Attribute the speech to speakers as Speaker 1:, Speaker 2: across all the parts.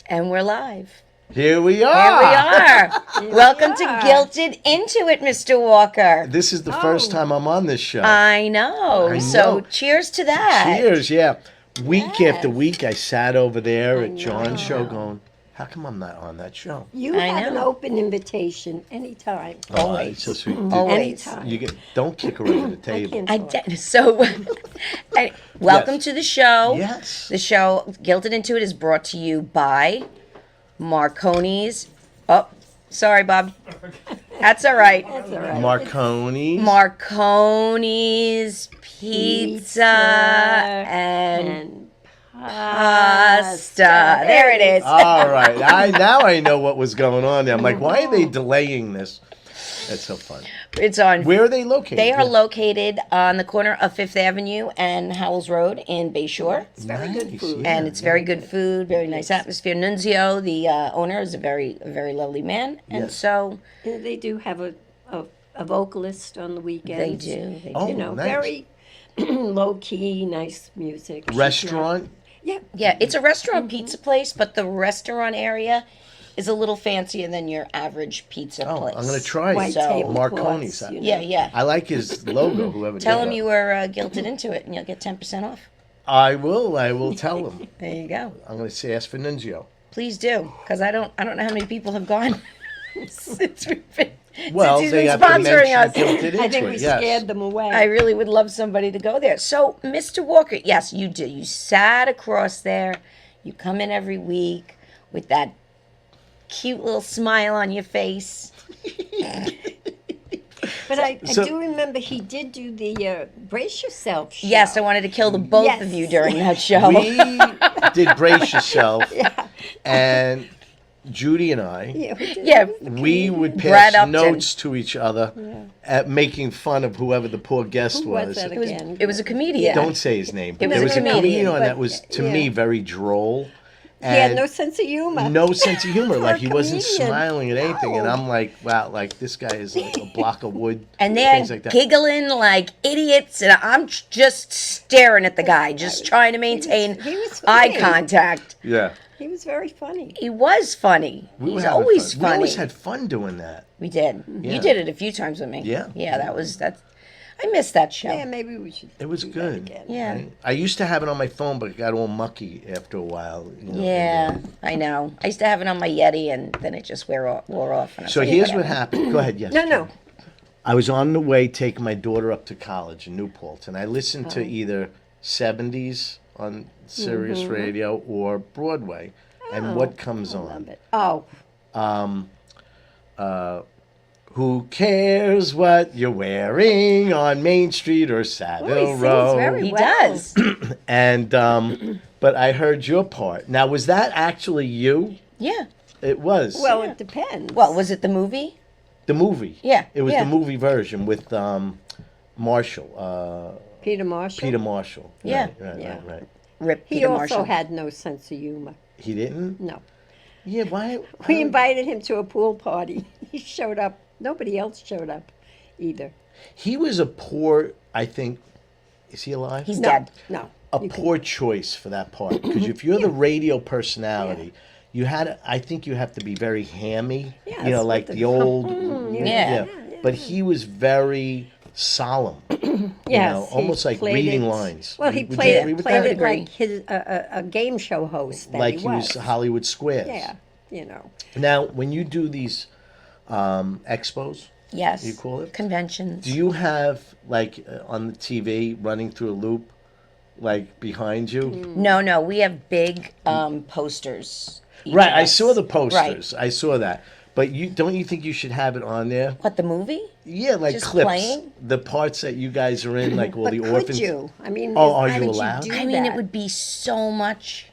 Speaker 1: And we're live.
Speaker 2: Here we are.
Speaker 1: Here we are. Welcome to Guilted Into It, Mr. Walker.
Speaker 2: This is the first time I'm on this show.
Speaker 1: I know. So cheers to that.
Speaker 2: Cheers, yeah. Week after week, I sat over there at John's show going, how come I'm not on that show?
Speaker 3: You have an open invitation anytime.
Speaker 1: Always.
Speaker 2: So sweet.
Speaker 1: Always.
Speaker 3: Anytime.
Speaker 2: Don't kick her under the table.
Speaker 1: Welcome to the show.
Speaker 2: Yes.
Speaker 1: The show, Guilted Into It, is brought to you by Marconi's. Oh, sorry, Bob. That's all right.
Speaker 3: That's all right.
Speaker 1: Marconi's Pizza and Pasta. There it is.
Speaker 2: All right. Now I know what was going on there. I'm like, why are they delaying this? That's so fun.
Speaker 1: It's on.
Speaker 2: Where are they located?
Speaker 1: They are located on the corner of Fifth Avenue and Howells Road in Bayshore.
Speaker 3: It's very good food.
Speaker 2: Yeah.
Speaker 1: And it's very good food, very nice atmosphere. Nunzio, the owner, is a very lovely man. And
Speaker 2: Yes.
Speaker 1: so
Speaker 3: And they do have a vocalist on the weekends.
Speaker 1: they do.
Speaker 2: Oh,
Speaker 3: You know,
Speaker 2: nice.
Speaker 3: very low-key, nice music. She's
Speaker 2: Restaurant?
Speaker 3: Yeah.
Speaker 1: Yeah, it's a restaurant pizza place, but the restaurant area is a little fancier than your average pizza place.
Speaker 2: I'm going to try
Speaker 3: White
Speaker 2: it.
Speaker 3: tablecloths,
Speaker 2: Marconi's.
Speaker 3: you know.
Speaker 1: Yeah.
Speaker 2: I like his logo, whoever
Speaker 1: Tell
Speaker 2: did
Speaker 1: him
Speaker 2: that.
Speaker 1: you were guilted into it, and you'll get 10% off.
Speaker 2: I will tell him.
Speaker 1: There you go.
Speaker 2: I'm going to say ask for Nunzio.
Speaker 1: Please do, because I don't know how many people have gone since we've been.
Speaker 2: Well,
Speaker 1: since he's
Speaker 2: they
Speaker 1: been
Speaker 2: have to
Speaker 1: sponsoring
Speaker 2: mention
Speaker 1: us.
Speaker 2: Guilted
Speaker 3: I
Speaker 2: Into
Speaker 3: think
Speaker 2: It,
Speaker 3: we
Speaker 2: yes.
Speaker 3: scared them away.
Speaker 1: I really would love somebody to go there. So, Mr. Walker, yes, you do. You sat across there. You come in every week with that cute little smile on your face.
Speaker 3: But I
Speaker 2: So-
Speaker 3: do remember he did do the Brace Yourself show.
Speaker 1: Yes, I wanted to kill the both
Speaker 3: Yes.
Speaker 1: of you during that show.
Speaker 2: We did Brace Yourself, and Judy and I,
Speaker 3: Yeah, we did.
Speaker 1: Yeah.
Speaker 2: we would
Speaker 1: Brad
Speaker 2: pass
Speaker 1: Upton.
Speaker 2: notes to each other at making fun of whoever the poor guest
Speaker 3: Who was that again?
Speaker 1: It was a comedian.
Speaker 2: Don't say his name. But
Speaker 1: It was
Speaker 2: there
Speaker 1: a
Speaker 2: was a
Speaker 1: comedian,
Speaker 2: comedian
Speaker 3: but-
Speaker 2: that was, to me,
Speaker 3: yeah.
Speaker 2: very droll.
Speaker 3: He had
Speaker 2: And
Speaker 3: no sense of humor.
Speaker 2: no sense of humor.
Speaker 3: For
Speaker 2: Like
Speaker 3: a
Speaker 2: he wasn't
Speaker 3: comedian.
Speaker 2: smiling at anything, and
Speaker 3: No.
Speaker 2: I'm like, wow, like this guy is like a block of wood.
Speaker 1: And they're
Speaker 2: things like that.
Speaker 1: giggling like idiots, and I'm just staring at the guy, just trying to maintain
Speaker 3: he was
Speaker 1: eye
Speaker 3: funny.
Speaker 1: contact.
Speaker 2: Yeah,
Speaker 3: He was very funny.
Speaker 1: He was funny.
Speaker 2: we were
Speaker 1: He's
Speaker 2: having
Speaker 1: always
Speaker 2: fun.
Speaker 1: funny.
Speaker 2: We always had fun doing that.
Speaker 1: We did.
Speaker 2: Yeah.
Speaker 1: You did it a few times with me.
Speaker 2: Yeah.
Speaker 1: Yeah, that's. I missed that show.
Speaker 3: Yeah, maybe we should.
Speaker 2: It was
Speaker 3: do that
Speaker 2: good.
Speaker 3: again.
Speaker 1: Yeah.
Speaker 2: I used to have it on my phone, but it got all mucky after a while. You know,
Speaker 1: Yeah,
Speaker 2: and,
Speaker 1: I know. I used to have it on my Yeti, and then it just wore off. And I was
Speaker 2: So
Speaker 1: like,
Speaker 2: here's what
Speaker 1: whatever.
Speaker 2: happened. Go ahead. Yes.
Speaker 3: No.
Speaker 2: I was on the way taking my daughter up to college in Newport, and I listened to either 70s on Sirius Radio or Broadway. And what comes on?
Speaker 3: Love it. Oh,
Speaker 2: Who cares what you're wearing on Main Street or Savile
Speaker 3: he sings
Speaker 2: Row?
Speaker 3: very
Speaker 1: He
Speaker 3: well.
Speaker 1: does.
Speaker 2: And but I heard your part. Now, was that actually you?
Speaker 1: Yeah.
Speaker 2: It was.
Speaker 3: Well, it depends.
Speaker 1: Well, was it the movie?
Speaker 2: The movie.
Speaker 1: Yeah,
Speaker 2: It was
Speaker 1: yeah.
Speaker 2: the movie version with Marshall.
Speaker 3: Peter Marshall.
Speaker 2: Peter Marshall.
Speaker 1: Yeah.
Speaker 2: Right.
Speaker 3: Yeah.
Speaker 2: Right.
Speaker 1: Rip
Speaker 3: He
Speaker 1: Peter
Speaker 3: also
Speaker 1: Marshall.
Speaker 3: had no sense of humor.
Speaker 2: He didn't.
Speaker 3: No.
Speaker 2: Yeah. Why?
Speaker 3: We invited him to a pool party. He showed up. Nobody else showed up either.
Speaker 2: He was a poor. I think. Is he alive?
Speaker 1: He's
Speaker 3: No.
Speaker 1: dead.
Speaker 3: No.
Speaker 2: a
Speaker 3: You
Speaker 2: poor choice for that part because if you're the radio personality, you had. I think you have to be very hammy.
Speaker 3: Yes,
Speaker 2: you know,
Speaker 3: with
Speaker 2: like
Speaker 3: the-
Speaker 2: the old.
Speaker 1: Yeah.
Speaker 2: But he was very solemn. You
Speaker 3: Yes,
Speaker 2: know,
Speaker 3: he
Speaker 2: almost like
Speaker 3: played
Speaker 2: reading
Speaker 3: it-
Speaker 2: lines.
Speaker 3: Well, he
Speaker 2: Would you
Speaker 3: played
Speaker 2: agree
Speaker 3: it,
Speaker 2: with
Speaker 3: played
Speaker 2: that?
Speaker 3: it like his a game show host that
Speaker 2: Like
Speaker 3: he was.
Speaker 2: Hollywood Squares.
Speaker 3: Yeah, you know.
Speaker 2: Now, when you do these expos,
Speaker 1: Yes.
Speaker 2: You call it?
Speaker 1: Conventions.
Speaker 2: do you have like on the TV running through a loop, like behind you?
Speaker 1: No. We have big posters. each
Speaker 2: Right,
Speaker 1: of
Speaker 2: I
Speaker 1: us.
Speaker 2: saw the
Speaker 1: Right.
Speaker 2: posters. I saw that. But you don't you think you should have it on there?
Speaker 1: What, the movie?
Speaker 2: Yeah, like
Speaker 1: Just
Speaker 2: clips.
Speaker 1: playing?
Speaker 2: The parts that you guys are in, like all
Speaker 3: But
Speaker 2: the
Speaker 3: could
Speaker 2: orphans.
Speaker 3: you? I mean,
Speaker 2: Oh, are
Speaker 3: how
Speaker 2: you
Speaker 3: did
Speaker 2: allowed?
Speaker 3: do
Speaker 1: I mean, it
Speaker 3: that?
Speaker 1: would be so much.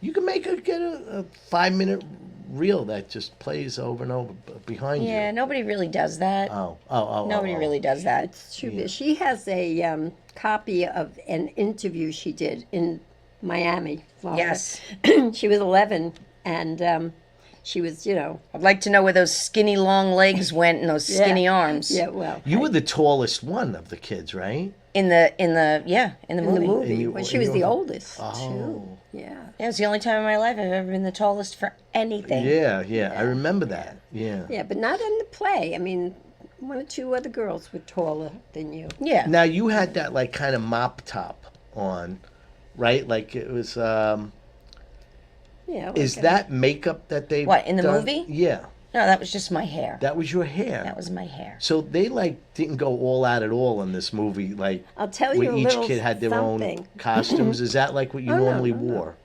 Speaker 2: You can get a 5-minute reel that just plays over and over behind
Speaker 1: Yeah,
Speaker 2: you.
Speaker 1: nobody really does that. Nobody
Speaker 2: oh.
Speaker 1: really does that.
Speaker 3: It's true. She has a copy of an interview she did in Miami, Florida.
Speaker 1: Yes.
Speaker 3: She was 11, and she was, you know.
Speaker 1: I'd like to know where those skinny long legs went and those skinny arms.
Speaker 3: Yeah, well.
Speaker 2: You were the tallest one of the kids, right?
Speaker 1: in the in the
Speaker 3: in the
Speaker 1: movie.
Speaker 3: movie.
Speaker 2: you-
Speaker 3: Well, she
Speaker 2: in
Speaker 3: was the
Speaker 2: your-
Speaker 3: oldest too.
Speaker 2: Oh.
Speaker 3: Yeah.
Speaker 1: Yeah, it's the only time in my life I've ever been the tallest for anything.
Speaker 2: Yeah, I remember that. Yeah.
Speaker 3: Yeah, but not in the play. I mean, one or two other girls were taller than you.
Speaker 1: Yeah.
Speaker 2: Now you had that like kind of mop top on, right? Like it was.
Speaker 3: Yeah.
Speaker 2: Is
Speaker 3: okay.
Speaker 2: that makeup that they
Speaker 1: What, in the movie?
Speaker 2: Yeah,
Speaker 1: No, that was just my hair.
Speaker 2: that was your hair.
Speaker 1: That was my hair.
Speaker 2: So they like didn't go all out at all in this movie. Like
Speaker 3: I'll tell
Speaker 2: where
Speaker 3: you a
Speaker 2: each
Speaker 3: little
Speaker 2: kid had their
Speaker 3: something.
Speaker 2: own costumes. Is that like what you
Speaker 3: Oh, no,
Speaker 2: normally
Speaker 3: oh, no.
Speaker 2: wore?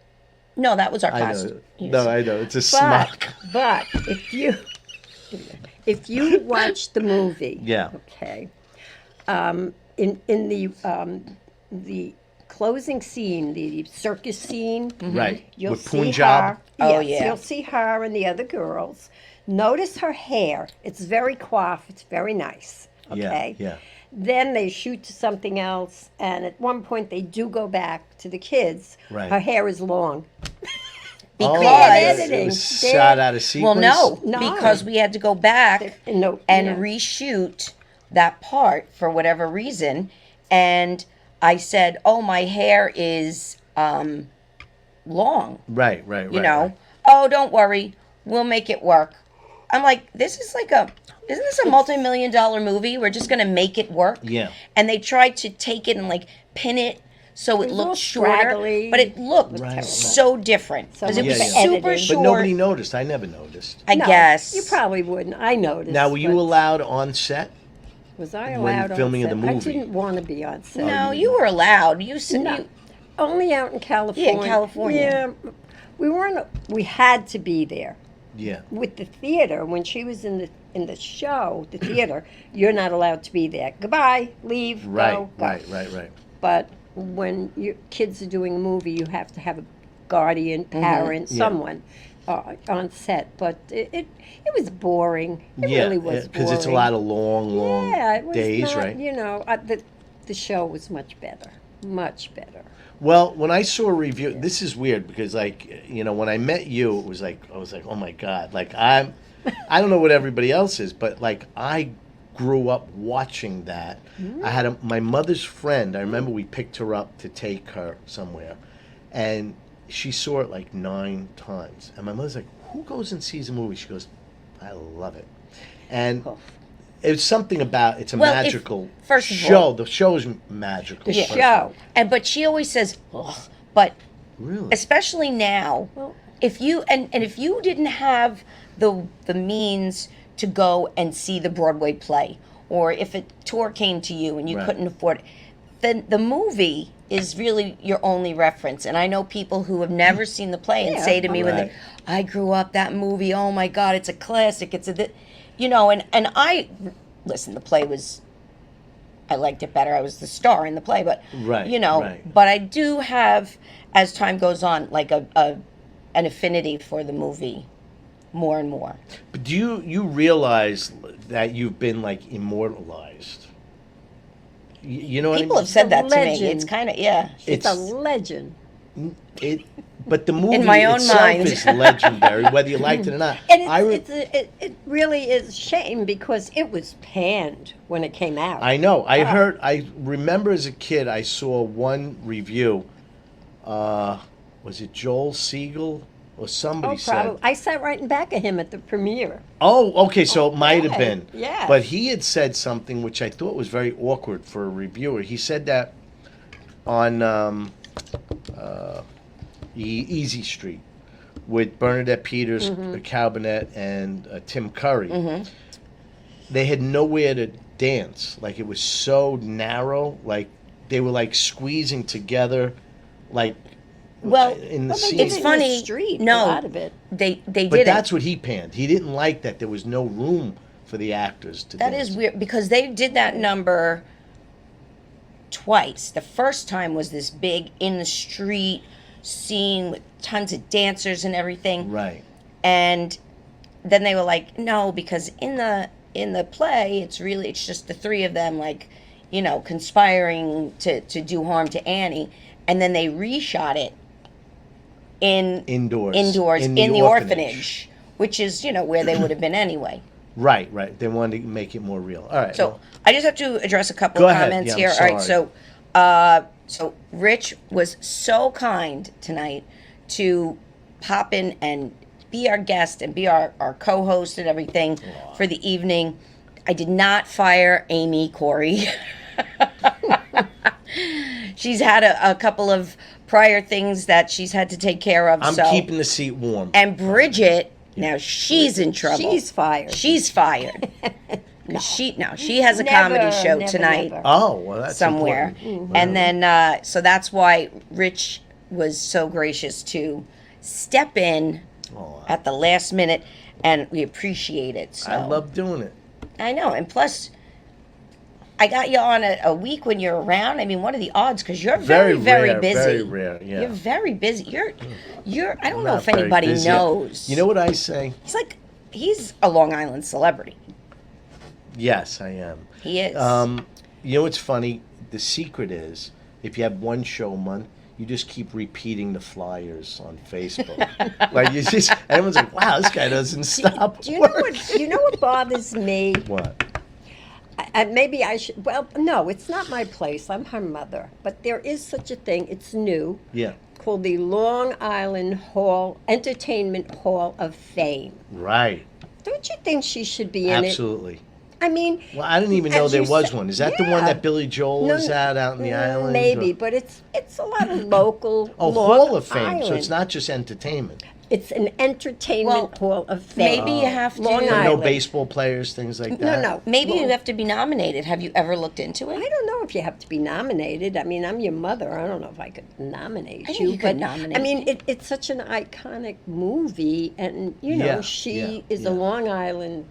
Speaker 1: No, that was our
Speaker 2: I know.
Speaker 1: costume.
Speaker 2: No, I know. It's a
Speaker 3: But
Speaker 2: smock.
Speaker 3: but if you watch the movie,
Speaker 2: Yeah.
Speaker 3: okay, in the closing scene, the circus scene,
Speaker 2: Right.
Speaker 3: you'll
Speaker 2: With
Speaker 3: see
Speaker 2: Punjab.
Speaker 3: her.
Speaker 1: Oh,
Speaker 3: Yes,
Speaker 1: yeah.
Speaker 3: you'll see her and the other girls. Notice her hair; it's very coiffed. It's very nice. Okay.
Speaker 2: Yeah.
Speaker 3: Then they shoot to something else, and at one point they do go back to the kids.
Speaker 2: Right.
Speaker 3: Her hair is long.
Speaker 2: Oh,
Speaker 1: Because-
Speaker 2: it was shot out of sequence.
Speaker 1: Well, no,
Speaker 3: No.
Speaker 1: because we had to go back
Speaker 3: No,
Speaker 1: and
Speaker 3: yeah.
Speaker 1: reshoot that part for whatever reason. And I said, "Oh, my hair is long."
Speaker 2: Right.
Speaker 1: You know, "Oh, don't worry, we'll make it work." I'm like, "This is like isn't this a multi-million-dollar movie? We're just gonna make it work."
Speaker 2: Yeah.
Speaker 1: And they tried to take it and like pin it so it
Speaker 3: was all
Speaker 1: looked shorter,
Speaker 3: scraggly.
Speaker 1: but it looked
Speaker 2: Right.
Speaker 1: so different because it
Speaker 3: much
Speaker 1: was
Speaker 2: Yeah, yeah.
Speaker 1: super
Speaker 3: editing.
Speaker 1: short.
Speaker 2: But nobody noticed. I never noticed.
Speaker 1: I
Speaker 3: No,
Speaker 1: guess
Speaker 3: you probably wouldn't. I noticed.
Speaker 2: Now, were you
Speaker 3: but
Speaker 2: allowed on set?
Speaker 3: Was I
Speaker 2: when
Speaker 3: allowed on
Speaker 2: filming of
Speaker 3: set?
Speaker 2: the
Speaker 3: I
Speaker 2: movie?
Speaker 3: didn't want to be on set.
Speaker 1: No, you were allowed. You said
Speaker 3: No.
Speaker 1: you,
Speaker 3: Only out in California.
Speaker 1: California.
Speaker 3: Yeah, we weren't. We had to be there
Speaker 2: Yeah.
Speaker 3: with the theater. When she was in the show, the theater, you're not allowed to be there. Goodbye, leave,
Speaker 2: Right.
Speaker 3: go, go.
Speaker 2: Right.
Speaker 3: But when your kids are doing a movie, you have to have a guardian, parent,
Speaker 2: Yeah.
Speaker 3: someone on set. But it was boring. It
Speaker 2: Yeah.
Speaker 3: really was
Speaker 2: Because
Speaker 3: boring.
Speaker 2: it's a lot of long
Speaker 3: Yeah, it was
Speaker 2: days,
Speaker 3: not,
Speaker 2: right?
Speaker 3: You know, the show was much better, much better.
Speaker 2: Well, when I saw a review, this is weird because, like, you know, when I met you, it was like I was like, oh my god, like I don't know what everybody else is, but like I grew up watching that. I had my mother's friend. I remember we picked her up to take her somewhere, and she saw it like 9 times. And my mother's like, "Who goes and sees a movie?" She goes, "I love it," and.
Speaker 3: Oh.
Speaker 2: It's something about it's a
Speaker 1: Well, if-
Speaker 2: magical
Speaker 1: first of
Speaker 2: show.
Speaker 1: all-
Speaker 2: The show is magical.
Speaker 3: The
Speaker 2: first of
Speaker 3: show.
Speaker 1: but she always says, "Ugh," but
Speaker 2: Really?
Speaker 1: especially now,
Speaker 3: Well-
Speaker 1: if you and if you didn't have the means to go and see the Broadway play, or if a tour came to you and you
Speaker 2: Right.
Speaker 1: couldn't afford it, then the movie is really your only reference. And I know people who have never seen the play and
Speaker 3: Yeah.
Speaker 1: say to me when
Speaker 2: Right.
Speaker 1: I grew up that movie, oh my God, it's a classic. It's you know, and I listen, the play was, I liked it better. I was the star in the play, but
Speaker 2: Right,
Speaker 1: you know,
Speaker 2: right.
Speaker 1: but I do have, as time goes on, like an affinity for the movie more and more.
Speaker 2: But do you realize that you've been like immortalized? You know what
Speaker 1: People
Speaker 2: I
Speaker 1: have said that to me.
Speaker 3: legend.
Speaker 1: It's kind of, yeah.
Speaker 3: It's a legend.
Speaker 2: mean? But the movie
Speaker 1: my own
Speaker 2: itself
Speaker 1: mind.
Speaker 2: is legendary, whether you liked it or not.
Speaker 3: And
Speaker 2: I re-
Speaker 3: it really is a shame because it was panned when it came out.
Speaker 2: I know. I remember as a kid, I saw one review. Was it Joel Siegel or somebody said?
Speaker 3: probably. I sat right in back of him at the premiere.
Speaker 2: Oh, okay, so it might have
Speaker 3: Okay,
Speaker 2: been.
Speaker 3: yeah.
Speaker 2: But he had said something which I thought was very awkward for a reviewer. He said that on Easy Street with Bernadette Peters, Cal Burnett, and Tim Curry. They had nowhere to dance. Like, it was so narrow. Like, they were, like, squeezing together, like,
Speaker 1: Well,
Speaker 2: in the
Speaker 3: Well, they
Speaker 2: scene.
Speaker 3: did
Speaker 1: It's
Speaker 3: it in
Speaker 1: funny.
Speaker 3: the street,
Speaker 1: No.
Speaker 3: a lot of it.
Speaker 1: They
Speaker 2: But
Speaker 1: didn't.
Speaker 2: that's what he panned. He didn't like that there was no room for the actors to
Speaker 1: That
Speaker 2: dance.
Speaker 1: is weird because they did that number twice. The first time was this big in the street scene with tons of dancers and everything.
Speaker 2: Right.
Speaker 1: And then they were like, no, because in the play it's just the three of them, like, you know, conspiring to do harm to Annie. And then they reshot it
Speaker 2: Indoors.
Speaker 1: in the orphanage, which is, you know, where they would have been anyway.
Speaker 2: Right, right. They wanted to make it more real. All right.
Speaker 1: So
Speaker 2: well,
Speaker 1: I just have to address a couple
Speaker 2: Go
Speaker 1: of
Speaker 2: ahead.
Speaker 1: comments
Speaker 2: Yeah, I'm
Speaker 1: here. All right,
Speaker 2: sorry.
Speaker 1: so Rich was so kind tonight to pop in and be our guest and be our co-host and everything for the evening. I did not fire Amy Corey. She's had a couple of prior things that she's had to take care of.
Speaker 2: I'm
Speaker 1: so.
Speaker 2: keeping the seat warm.
Speaker 1: And Bridget, now she's in trouble.
Speaker 3: She's fired.
Speaker 1: She's fired. She has a
Speaker 3: Never,
Speaker 1: comedy show
Speaker 3: never,
Speaker 1: tonight
Speaker 3: never.
Speaker 2: Oh, well, that's
Speaker 1: somewhere,
Speaker 2: important.
Speaker 1: and then so that's why Rich was so gracious to step in
Speaker 2: Oh,
Speaker 1: at the last minute, and we appreciate it. So
Speaker 2: I love doing it.
Speaker 1: I know, and plus. I got you on a week when you're around. I mean, what are the odds? Because you're very, very
Speaker 2: rare,
Speaker 1: busy.
Speaker 2: very rare, yeah.
Speaker 1: You're very busy. You're. I don't know
Speaker 2: Not
Speaker 1: if
Speaker 2: very
Speaker 1: anybody
Speaker 2: busy.
Speaker 1: knows.
Speaker 2: You know what I say?
Speaker 1: He's a Long Island celebrity.
Speaker 2: Yes, I am.
Speaker 1: He is.
Speaker 2: You know what's funny? The secret is if you have one show a month, you just keep repeating the flyers on Facebook. Like you just, everyone's like, "Wow, this guy doesn't stop."
Speaker 3: Do you know what? You know what bothers me?
Speaker 2: What?
Speaker 3: Maybe I should. Well, no, it's not my place. I'm her mother. But there is such a thing. It's new.
Speaker 2: Yeah.
Speaker 3: Called the Long Island Entertainment Hall of Fame.
Speaker 2: Right.
Speaker 3: Don't you think she should be in it?
Speaker 2: Absolutely.
Speaker 3: I mean,
Speaker 2: Well, I didn't even know
Speaker 3: as
Speaker 2: there
Speaker 3: you
Speaker 2: was
Speaker 3: said-
Speaker 2: one. Is that the one
Speaker 3: yeah.
Speaker 2: that Billy Joel is at out in the island?
Speaker 3: Maybe,
Speaker 2: or-
Speaker 3: but it's a lot of local.
Speaker 2: Oh,
Speaker 3: Long
Speaker 2: Hall of Fame.
Speaker 3: Island.
Speaker 2: So it's not just entertainment.
Speaker 3: It's an entertainment hall of fame.
Speaker 1: maybe you have to.
Speaker 3: Long
Speaker 2: No
Speaker 3: Island.
Speaker 2: baseball players, things like that.
Speaker 3: No.
Speaker 1: Maybe
Speaker 3: Long-
Speaker 1: you have to be nominated. Have you ever looked into
Speaker 3: I
Speaker 1: it?
Speaker 3: don't know if you have to be nominated. I mean, I'm your mother. I don't know if I could nominate
Speaker 1: I think
Speaker 3: you.
Speaker 1: you
Speaker 3: but
Speaker 1: could nominate
Speaker 3: I mean,
Speaker 1: me.
Speaker 3: it's such an iconic movie, and you know,
Speaker 2: Yeah,
Speaker 3: she
Speaker 2: yeah,
Speaker 3: is
Speaker 2: yeah.
Speaker 3: a Long Island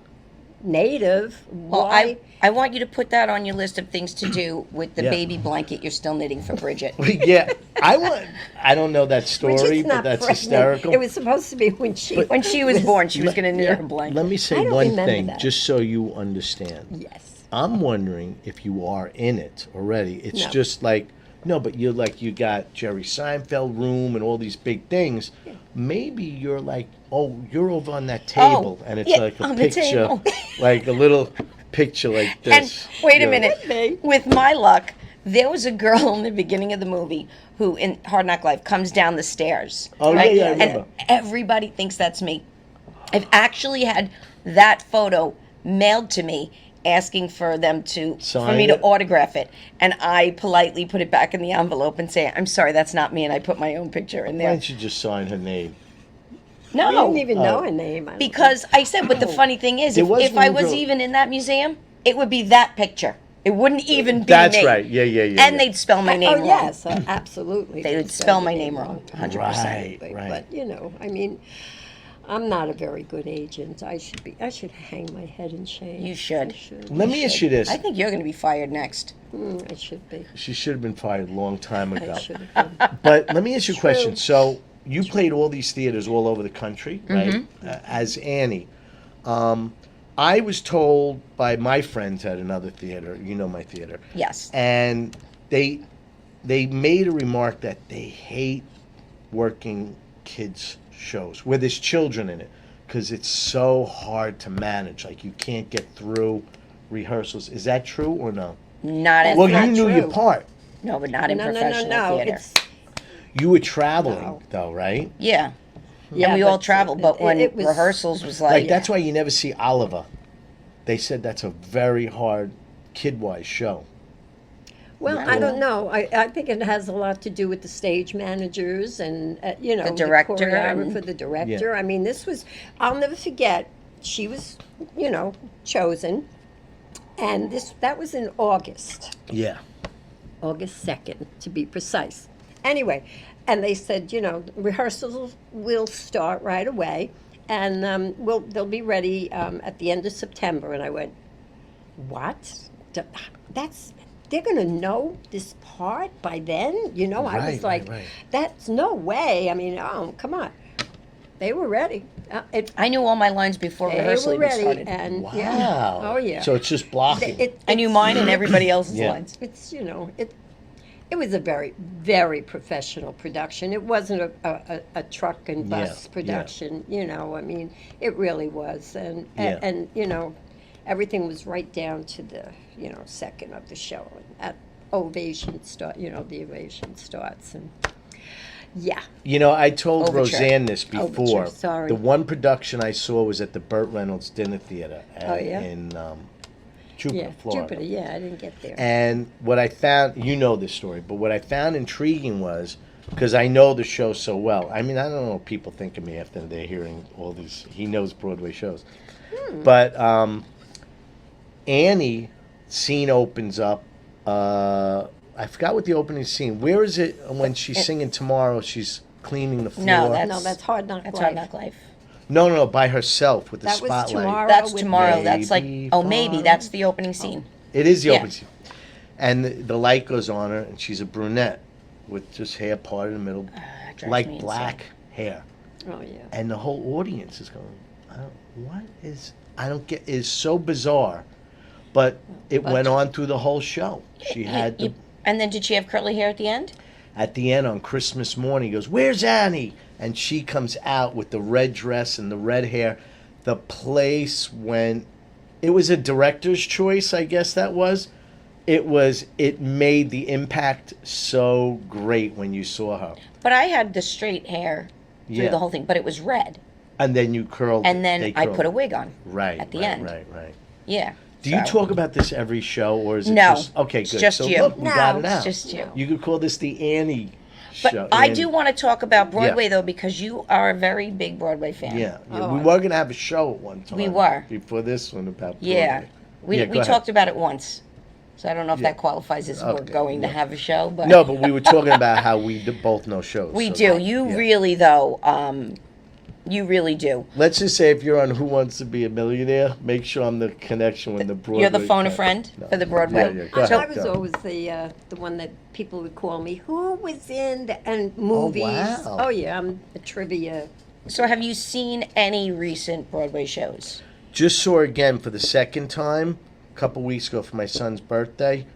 Speaker 3: native.
Speaker 1: Well,
Speaker 3: Why?
Speaker 1: I want you to put that on your list of things to do with the
Speaker 2: Yeah.
Speaker 1: baby blanket you're still knitting for Bridget.
Speaker 2: Yeah, I don't know that story,
Speaker 3: Bridget's
Speaker 2: but
Speaker 3: not
Speaker 2: that's
Speaker 3: pregnant.
Speaker 2: hysterical.
Speaker 3: It was supposed to be when she.
Speaker 1: When she was born, she was going to knit her blanket.
Speaker 2: Let me
Speaker 3: I
Speaker 2: say
Speaker 3: don't
Speaker 2: one
Speaker 3: remember
Speaker 2: thing,
Speaker 3: that.
Speaker 2: just so you understand.
Speaker 3: Yes.
Speaker 2: I'm wondering if you are in it already. It's
Speaker 3: No.
Speaker 2: just like, no, but you're like, you got Jerry Seinfeld room and all these big things. Maybe you're like, oh, you're over on that table, and it's
Speaker 1: yeah,
Speaker 2: like a
Speaker 1: on the
Speaker 2: picture,
Speaker 1: table.
Speaker 2: like a little picture like
Speaker 1: And
Speaker 2: this.
Speaker 1: wait a
Speaker 2: You know.
Speaker 1: minute.
Speaker 3: Could be.
Speaker 1: With my luck, there was a girl in the beginning of the movie who, in Hard Knock Life, comes down the stairs.
Speaker 2: Oh, yeah,
Speaker 1: right?
Speaker 2: yeah, I
Speaker 1: And
Speaker 2: remember.
Speaker 1: everybody thinks that's me. I've actually had that photo mailed to me, asking for them for
Speaker 2: Sign
Speaker 1: me to
Speaker 2: it?
Speaker 1: autograph it, and I politely put it back in the envelope and say, "I'm sorry, that's not me," and I put my own picture in
Speaker 2: Why
Speaker 1: there.
Speaker 2: don't you just sign her name?
Speaker 3: I
Speaker 1: No,
Speaker 3: didn't even know her name. I don't
Speaker 1: because I said, but the funny thing is,
Speaker 2: There was
Speaker 1: if I
Speaker 2: one
Speaker 1: was
Speaker 2: girl-
Speaker 1: even in that museum, it would be that picture. It wouldn't even be
Speaker 2: That's
Speaker 1: me.
Speaker 2: right. Yeah, yeah, yeah.
Speaker 1: And
Speaker 2: yeah.
Speaker 1: they'd spell my name
Speaker 3: Oh
Speaker 1: wrong.
Speaker 3: yes, absolutely.
Speaker 1: They would
Speaker 3: They'd
Speaker 1: spell
Speaker 3: your
Speaker 1: my name wrong, 100%.
Speaker 2: Right,
Speaker 3: But,
Speaker 2: right.
Speaker 3: but you know, I mean, I'm not a very good agent. I should hang my head in shame.
Speaker 1: You should.
Speaker 3: I should.
Speaker 2: Let me ask you this.
Speaker 1: I think you're going to be fired next.
Speaker 3: I should be.
Speaker 2: She should have been fired a long time
Speaker 3: I
Speaker 2: ago.
Speaker 3: should have been.
Speaker 2: But let me ask you a question.
Speaker 3: True.
Speaker 2: So you played all these theaters all over the country, right?
Speaker 1: Mm-hmm.
Speaker 2: As Annie. I was told by my friends at another theater, you know my theater,
Speaker 1: Yes.
Speaker 2: and they made a remark that they hate working kids shows where there's children in it because it's so hard to manage. Like you can't get through rehearsals. Is that true or no?
Speaker 1: Not in
Speaker 2: Well,
Speaker 3: not
Speaker 2: you knew your
Speaker 3: true.
Speaker 2: part.
Speaker 1: no, but not in
Speaker 3: No, no, no,
Speaker 1: professional
Speaker 3: no.
Speaker 1: theater.
Speaker 3: It's
Speaker 2: You were traveling
Speaker 3: No.
Speaker 2: though, right?
Speaker 1: Yeah.
Speaker 3: yeah,
Speaker 1: And we all
Speaker 3: but
Speaker 1: traveled, but when
Speaker 3: it was,
Speaker 1: rehearsals was
Speaker 2: Like
Speaker 1: like,
Speaker 2: that's why you never see Oliver. They said that's a very hard kid-wise show.
Speaker 3: Well,
Speaker 1: Yeah.
Speaker 3: I don't know. I think it has a lot to do with the stage managers and you know
Speaker 1: The director
Speaker 3: choreographer,
Speaker 1: and-
Speaker 3: the director. I mean, this was. I'll never forget. She was, you know, chosen, and that was in August.
Speaker 2: Yeah.
Speaker 3: August 2nd, to be precise. Anyway, and they said, you know, rehearsals will start right away, and they'll be ready at the end of September. And I went, what? They're going to know this part by then? You know, I was
Speaker 2: Right,
Speaker 3: like,
Speaker 2: right.
Speaker 3: that's no way. I mean, oh, come on. They were ready.
Speaker 1: I knew all my lines before
Speaker 3: They
Speaker 1: rehearsal
Speaker 3: were
Speaker 1: even
Speaker 3: ready,
Speaker 1: started.
Speaker 3: and
Speaker 2: Wow.
Speaker 3: yeah. Oh, yeah.
Speaker 2: So it's just blocking.
Speaker 1: I knew mine and everybody else's
Speaker 2: Yeah.
Speaker 1: lines.
Speaker 3: It's, you know, It was a very, very professional production. It wasn't a truck and bus
Speaker 2: Yeah, yeah.
Speaker 3: production, you know. I mean, it really was,
Speaker 2: Yeah.
Speaker 3: and you know, everything was right down to the second of the show. At ovation start, the ovation starts, and yeah,
Speaker 2: You know, I told
Speaker 1: Overture.
Speaker 2: Roseanne this before.
Speaker 3: Overture, sorry.
Speaker 2: The one production I saw was at the Burt Reynolds Dinner Theater
Speaker 3: Oh, yeah?
Speaker 2: in Jupiter,
Speaker 3: yeah,
Speaker 2: Florida.
Speaker 3: Jupiter. Yeah, I didn't get there.
Speaker 2: And what I found, you know this story, but what I found intriguing was, because I know the show so well. I mean, I don't know what people think of me after they're hearing all these, he knows Broadway shows. But Annie scene opens up. I forgot what the opening scene. Where is it when she's singing Tomorrow? She's cleaning the floor.
Speaker 1: No, that's
Speaker 3: No, that's Hard Knock
Speaker 1: That's
Speaker 3: Life.
Speaker 1: Hard Knock Life.
Speaker 2: No, by herself with the
Speaker 3: That was
Speaker 2: spotlight.
Speaker 3: Tomorrow.
Speaker 1: That's
Speaker 3: with
Speaker 1: tomorrow. That's like
Speaker 2: Baby
Speaker 1: maybe
Speaker 2: Fine.
Speaker 1: that's the opening scene.
Speaker 2: It is the
Speaker 1: Yeah.
Speaker 2: opening scene. And the light goes on her, and she's a brunette with just hair parted in the middle,
Speaker 1: That drives me
Speaker 2: like
Speaker 1: insane.
Speaker 2: black hair.
Speaker 3: Oh yeah.
Speaker 2: And the whole audience is going, I don't get, it's so bizarre. But it
Speaker 3: But-
Speaker 2: went on through the whole show. She had the,
Speaker 1: And then did she have curly hair at the end?
Speaker 2: at the end on Christmas morning, he goes, "Where's Annie?" And she comes out with the red dress and the red hair. The place went, it was a director's choice, I guess that was. It made the impact so great when you saw her.
Speaker 1: But I had the straight hair through
Speaker 2: Yeah.
Speaker 1: the whole thing, but it was red.
Speaker 2: And then you curled
Speaker 1: And
Speaker 2: they
Speaker 1: then I
Speaker 2: curled
Speaker 1: put a
Speaker 2: it.
Speaker 1: wig on.
Speaker 2: Right.
Speaker 1: at the
Speaker 2: right,
Speaker 1: end.
Speaker 2: Right.
Speaker 1: Yeah.
Speaker 2: Do you
Speaker 1: So-
Speaker 2: talk about this every show, or is it
Speaker 1: No,
Speaker 2: just okay?
Speaker 1: it's
Speaker 2: Good.
Speaker 1: just
Speaker 2: so
Speaker 1: you.
Speaker 2: look, we
Speaker 3: No,
Speaker 2: got it
Speaker 3: it's
Speaker 2: out.
Speaker 1: just you.
Speaker 2: You could call this the Annie
Speaker 1: But
Speaker 2: show.
Speaker 1: I
Speaker 2: Annie.
Speaker 1: do want to talk about Broadway though, because you are a very big Broadway fan.
Speaker 2: Yeah,
Speaker 3: Oh,
Speaker 2: we
Speaker 3: I-
Speaker 2: were gonna have a show at one time.
Speaker 1: We were.
Speaker 2: before this one about
Speaker 1: Yeah.
Speaker 2: Broadway.
Speaker 1: We
Speaker 2: Yeah, go ahead.
Speaker 1: talked about it once. So I don't know if
Speaker 2: Yeah.
Speaker 1: that qualifies as we're
Speaker 2: Okay,
Speaker 1: going to
Speaker 2: yeah.
Speaker 1: have a show, but
Speaker 2: No, but we were talking about how we both know shows.
Speaker 1: we
Speaker 2: so-
Speaker 1: do. You
Speaker 2: yeah.
Speaker 1: really though, you really do.
Speaker 2: Let's just say if you're on Who Wants to Be a Millionaire, make sure I'm the connection when the Broadway.
Speaker 1: You're the phone a
Speaker 2: guy-
Speaker 1: friend
Speaker 2: No.
Speaker 1: for the Broadway.
Speaker 2: Yeah, go
Speaker 3: I,
Speaker 2: ahead.
Speaker 3: I was
Speaker 2: go.
Speaker 3: always the one that people would call me. Who was in and movies?
Speaker 2: wow.
Speaker 3: Oh yeah, I'm a trivia.
Speaker 1: So have you seen any recent Broadway shows?
Speaker 2: Just saw her again for the second time a couple weeks ago for my son's birthday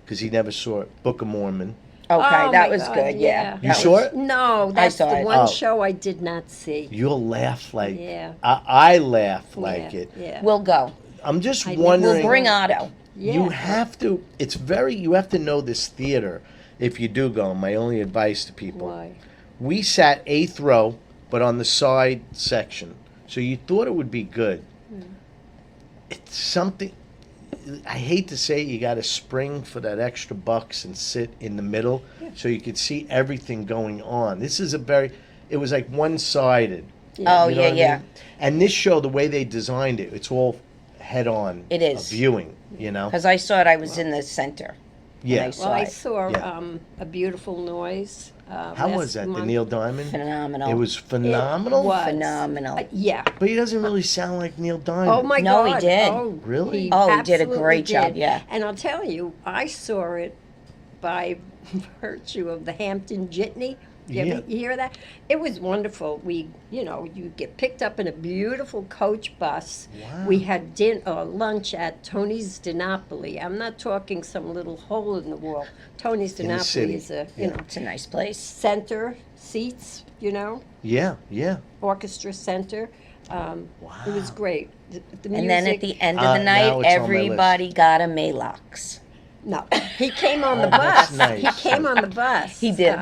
Speaker 2: because he never saw it. Book of Mormon.
Speaker 1: Okay,
Speaker 3: Oh,
Speaker 1: that
Speaker 3: my
Speaker 1: was
Speaker 3: God,
Speaker 1: good. Yeah.
Speaker 3: yeah.
Speaker 2: You saw it?
Speaker 3: No, that's
Speaker 1: saw
Speaker 3: the
Speaker 1: it.
Speaker 3: one
Speaker 2: Oh.
Speaker 3: show I did not see.
Speaker 2: You'll laugh like
Speaker 3: Yeah.
Speaker 2: I laugh like
Speaker 3: yeah,
Speaker 2: it.
Speaker 3: Yeah.
Speaker 1: We'll go.
Speaker 2: I'm just
Speaker 3: I
Speaker 2: wondering.
Speaker 1: We'll bring Otto.
Speaker 3: yeah.
Speaker 2: You have to. It's very. You have to know this theater if you do go. My only advice to people.
Speaker 3: Why?
Speaker 2: We sat 8th row, but on the side section, so you thought it would be good. It's something. I hate to say it, you got to spring for that extra bucks and sit in the middle so you could see everything going on. This is a very. It was like one-sided.
Speaker 1: Oh,
Speaker 2: You know
Speaker 1: yeah,
Speaker 2: what I
Speaker 1: yeah.
Speaker 2: mean? And this show, the way they designed it, it's all head-on.
Speaker 1: It is.
Speaker 2: Viewing. You know.
Speaker 1: Because I saw it, I was in the center.
Speaker 2: Yeah.
Speaker 1: I
Speaker 3: Well,
Speaker 1: saw
Speaker 3: I
Speaker 1: it.
Speaker 3: saw
Speaker 2: Yeah.
Speaker 3: A Beautiful Noise.
Speaker 2: How
Speaker 3: last
Speaker 2: was that? The
Speaker 3: month.
Speaker 2: Neil Diamond?
Speaker 1: Phenomenal.
Speaker 2: It was phenomenal.
Speaker 3: It was.
Speaker 1: Phenomenal.
Speaker 3: Yeah.
Speaker 2: But he doesn't really sound like Neil Diamond.
Speaker 3: Oh my
Speaker 1: No,
Speaker 3: God!
Speaker 1: he did.
Speaker 3: Oh,
Speaker 2: Really?
Speaker 3: He
Speaker 1: Oh, he did a
Speaker 3: absolutely
Speaker 1: great job,
Speaker 3: did.
Speaker 1: yeah.
Speaker 3: And I'll tell you, I saw it by virtue of the Hampton Jitney. You hear that? It was wonderful. You get picked up in a beautiful coach bus.
Speaker 2: Wow.
Speaker 3: We had lunch at Tony's DiNapoli. I'm not talking some little hole in the wall. Tony's
Speaker 2: In the
Speaker 3: DiNapoli
Speaker 2: city.
Speaker 3: is a
Speaker 2: Yeah.
Speaker 1: It's a nice place.
Speaker 3: center seats.
Speaker 2: Yeah, yeah.
Speaker 3: Orchestra center. It was great. The music.
Speaker 1: And then at the end of the
Speaker 2: now
Speaker 1: night,
Speaker 2: it's on my list.
Speaker 1: everybody got a Maalox.
Speaker 3: No, he came on the
Speaker 2: that's
Speaker 3: bus.
Speaker 2: nice.
Speaker 3: He came on the bus.
Speaker 1: He did.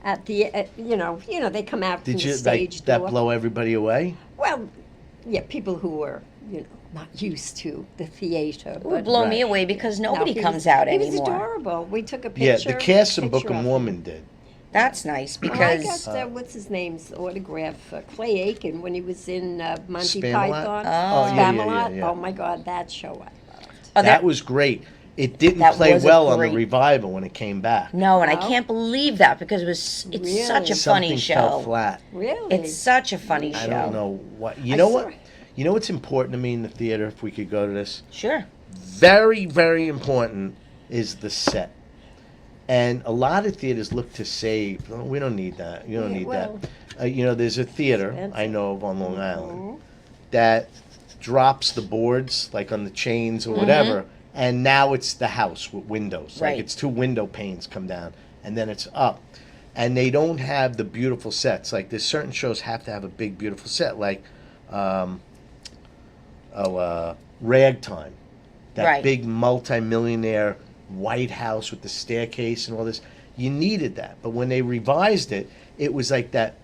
Speaker 3: At they come out from
Speaker 2: Did
Speaker 3: the
Speaker 2: you
Speaker 3: stage
Speaker 2: like that
Speaker 3: door.
Speaker 2: blow everybody away?
Speaker 3: Well, yeah, people who were not used to the theater.
Speaker 1: It would
Speaker 3: but
Speaker 1: blow
Speaker 2: Right.
Speaker 1: me away because
Speaker 3: no,
Speaker 1: nobody
Speaker 3: he
Speaker 1: comes
Speaker 3: was-
Speaker 1: out
Speaker 3: He was
Speaker 1: anymore.
Speaker 3: adorable. We took a
Speaker 2: Yeah,
Speaker 3: picture.
Speaker 2: the cast in Book
Speaker 3: picture
Speaker 2: of
Speaker 3: him.
Speaker 2: Mormon did.
Speaker 1: That's nice
Speaker 3: Well,
Speaker 1: because
Speaker 3: I got what's his name's autograph, Clay Aiken, when he was in Monty
Speaker 2: Spamalot?
Speaker 3: Python.
Speaker 1: Oh,
Speaker 2: yeah, yeah,
Speaker 3: Spamalot.
Speaker 2: yeah.
Speaker 3: Oh my God, that show I loved.
Speaker 1: oh,
Speaker 2: That was great. It didn't
Speaker 1: That
Speaker 2: play
Speaker 1: was a
Speaker 2: well on the
Speaker 1: great-
Speaker 2: revival when it came back.
Speaker 1: no, and I
Speaker 3: No?
Speaker 1: can't believe that because it's
Speaker 3: Really?
Speaker 1: such a
Speaker 2: Something
Speaker 1: funny
Speaker 2: fell
Speaker 1: show.
Speaker 2: flat.
Speaker 3: Really?
Speaker 1: It's such a funny show.
Speaker 2: I don't know what. You
Speaker 3: I
Speaker 2: know
Speaker 3: saw
Speaker 2: what?
Speaker 3: it.
Speaker 2: You know what's important to me in the theater? If we could go to this,
Speaker 1: Sure.
Speaker 2: very, very important is the set. And a lot of theaters look to save. "Oh, we don't need that. You don't
Speaker 3: Yeah,
Speaker 2: need
Speaker 3: well,
Speaker 2: that. There's a theater I
Speaker 3: expensive.
Speaker 2: know of on Long Island
Speaker 3: Mhm.
Speaker 2: that drops the boards like on the chains or whatever, and now it's the house with windows.
Speaker 1: Right.
Speaker 2: Like it's 2 window panes come down, and then it's up. And they don't have the beautiful sets. Like there's certain shows have to have a big, beautiful set. Like, Ragtime, that
Speaker 1: Right.
Speaker 2: big multi-millionaire White House with the staircase and all this. You needed that, but when they revised it, it was like that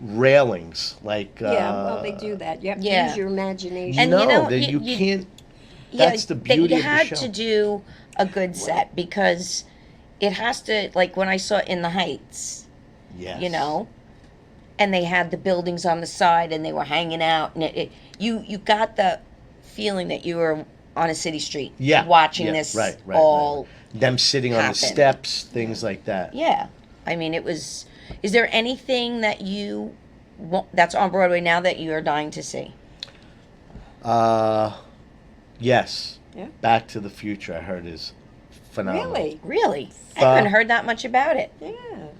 Speaker 2: railings, like
Speaker 3: Yeah, well, they do that. You have to
Speaker 1: Yeah.
Speaker 3: use your imagination.
Speaker 1: And
Speaker 2: no,
Speaker 1: you know,
Speaker 2: that
Speaker 1: you-
Speaker 2: you
Speaker 1: you-
Speaker 2: can't. That's the beauty
Speaker 1: that you
Speaker 2: of the
Speaker 1: had
Speaker 2: show.
Speaker 1: to do a good set because it has to, like when I saw In the Heights,
Speaker 2: Yes.
Speaker 1: you know, and they had the buildings on the side and they were hanging out, and you got the feeling that you were on a city street,
Speaker 2: Yeah.
Speaker 1: watching
Speaker 2: yeah,
Speaker 1: this
Speaker 2: right,
Speaker 1: all.
Speaker 2: right. Them sitting on the
Speaker 1: happen.
Speaker 2: steps, things like that.
Speaker 1: Yeah, I mean, it was. Is there anything that that's on Broadway now that you are dying to see?
Speaker 2: Yes.
Speaker 3: Yeah.
Speaker 2: Back to the Future, I heard, is phenomenal.
Speaker 3: Really?
Speaker 1: Really, I
Speaker 2: Uh,
Speaker 1: haven't heard that much about it.
Speaker 3: Yeah.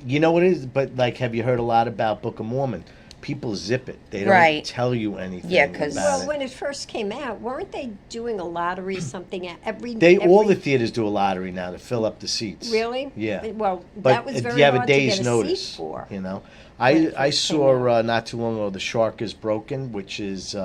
Speaker 2: You know what it is? But like, have you heard a lot about Book of Mormon? People zip it. They don't
Speaker 1: Right.
Speaker 2: tell you anything.
Speaker 1: Yeah, 'cause-
Speaker 2: about
Speaker 3: Well,
Speaker 2: it.
Speaker 3: when it first came out, weren't they doing a lottery something every?
Speaker 2: All
Speaker 3: every-
Speaker 2: the theaters do a lottery now to fill up the seats.
Speaker 3: Really?
Speaker 2: Yeah.
Speaker 3: Well,
Speaker 2: But
Speaker 3: that was very
Speaker 2: you have a
Speaker 3: hard
Speaker 2: day's
Speaker 3: to get
Speaker 2: notice.
Speaker 3: a seat for.
Speaker 2: You know,
Speaker 3: when it
Speaker 2: I
Speaker 3: first came
Speaker 2: saw not too long ago The Shark is Broken, which is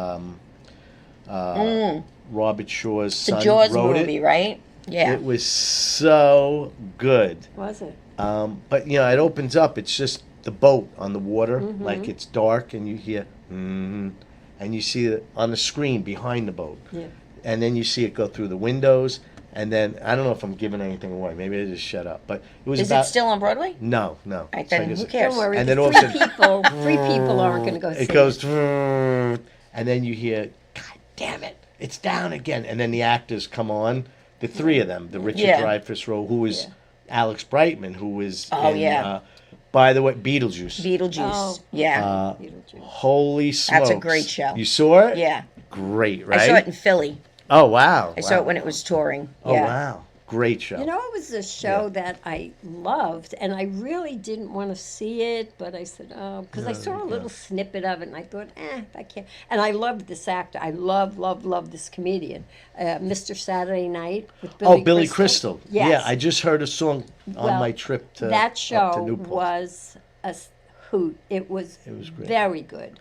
Speaker 2: Robert Shaw's
Speaker 1: The
Speaker 2: son
Speaker 1: Jaws
Speaker 2: wrote
Speaker 1: movie,
Speaker 2: it.
Speaker 1: right? Yeah.
Speaker 2: It was so good.
Speaker 3: Was it?
Speaker 2: But you know, it opens up. It's just the boat on the water,
Speaker 3: Mm-hmm.
Speaker 2: like it's dark, and you hear, and you see it on the screen behind the boat,
Speaker 3: Yeah.
Speaker 2: and then you see it go through the windows, and then I don't know if I'm giving anything away. Maybe I just shut up. But it was
Speaker 1: Is
Speaker 2: about
Speaker 1: it still on Broadway?
Speaker 2: no.
Speaker 1: Right,
Speaker 2: It's
Speaker 1: then
Speaker 2: like
Speaker 1: who
Speaker 2: it's-
Speaker 1: cares?
Speaker 3: Don't worry.
Speaker 2: And
Speaker 3: the
Speaker 2: then all of a
Speaker 3: three
Speaker 2: sudden-
Speaker 3: people aren't going to go see
Speaker 2: It goes, and then you hear, God damn it, it's down again, and then the actors come on, the 3 of them, the Richard
Speaker 1: Yeah.
Speaker 2: Dreyfuss role, who is Alex Brightman, who was
Speaker 1: Oh,
Speaker 2: in,
Speaker 1: yeah.
Speaker 2: by the way, Beetlejuice.
Speaker 1: Beetlejuice.
Speaker 3: Oh.
Speaker 1: Yeah.
Speaker 3: Beetlejuice.
Speaker 2: Holy smokes.
Speaker 1: That's a great show.
Speaker 2: You saw it?
Speaker 1: Yeah.
Speaker 2: Great, right?
Speaker 1: I saw it in Philly.
Speaker 2: Oh, wow.
Speaker 1: I saw it when it was touring.
Speaker 2: Oh,
Speaker 1: Yeah.
Speaker 2: wow. Great show.
Speaker 3: You know, it was a show that I loved, and I really didn't want to see it, but I said, oh, because I saw a little snippet of it, and I thought, I can't. And I loved this actor. I love this comedian, Mr. Saturday Night with Billy
Speaker 2: Billy Crystal.
Speaker 3: Yes.
Speaker 2: Yeah, I just heard a song on
Speaker 3: Well,
Speaker 2: my trip to
Speaker 3: that
Speaker 2: up
Speaker 3: show
Speaker 2: to Newport.
Speaker 3: was a hoot. It was
Speaker 2: great.
Speaker 3: very good.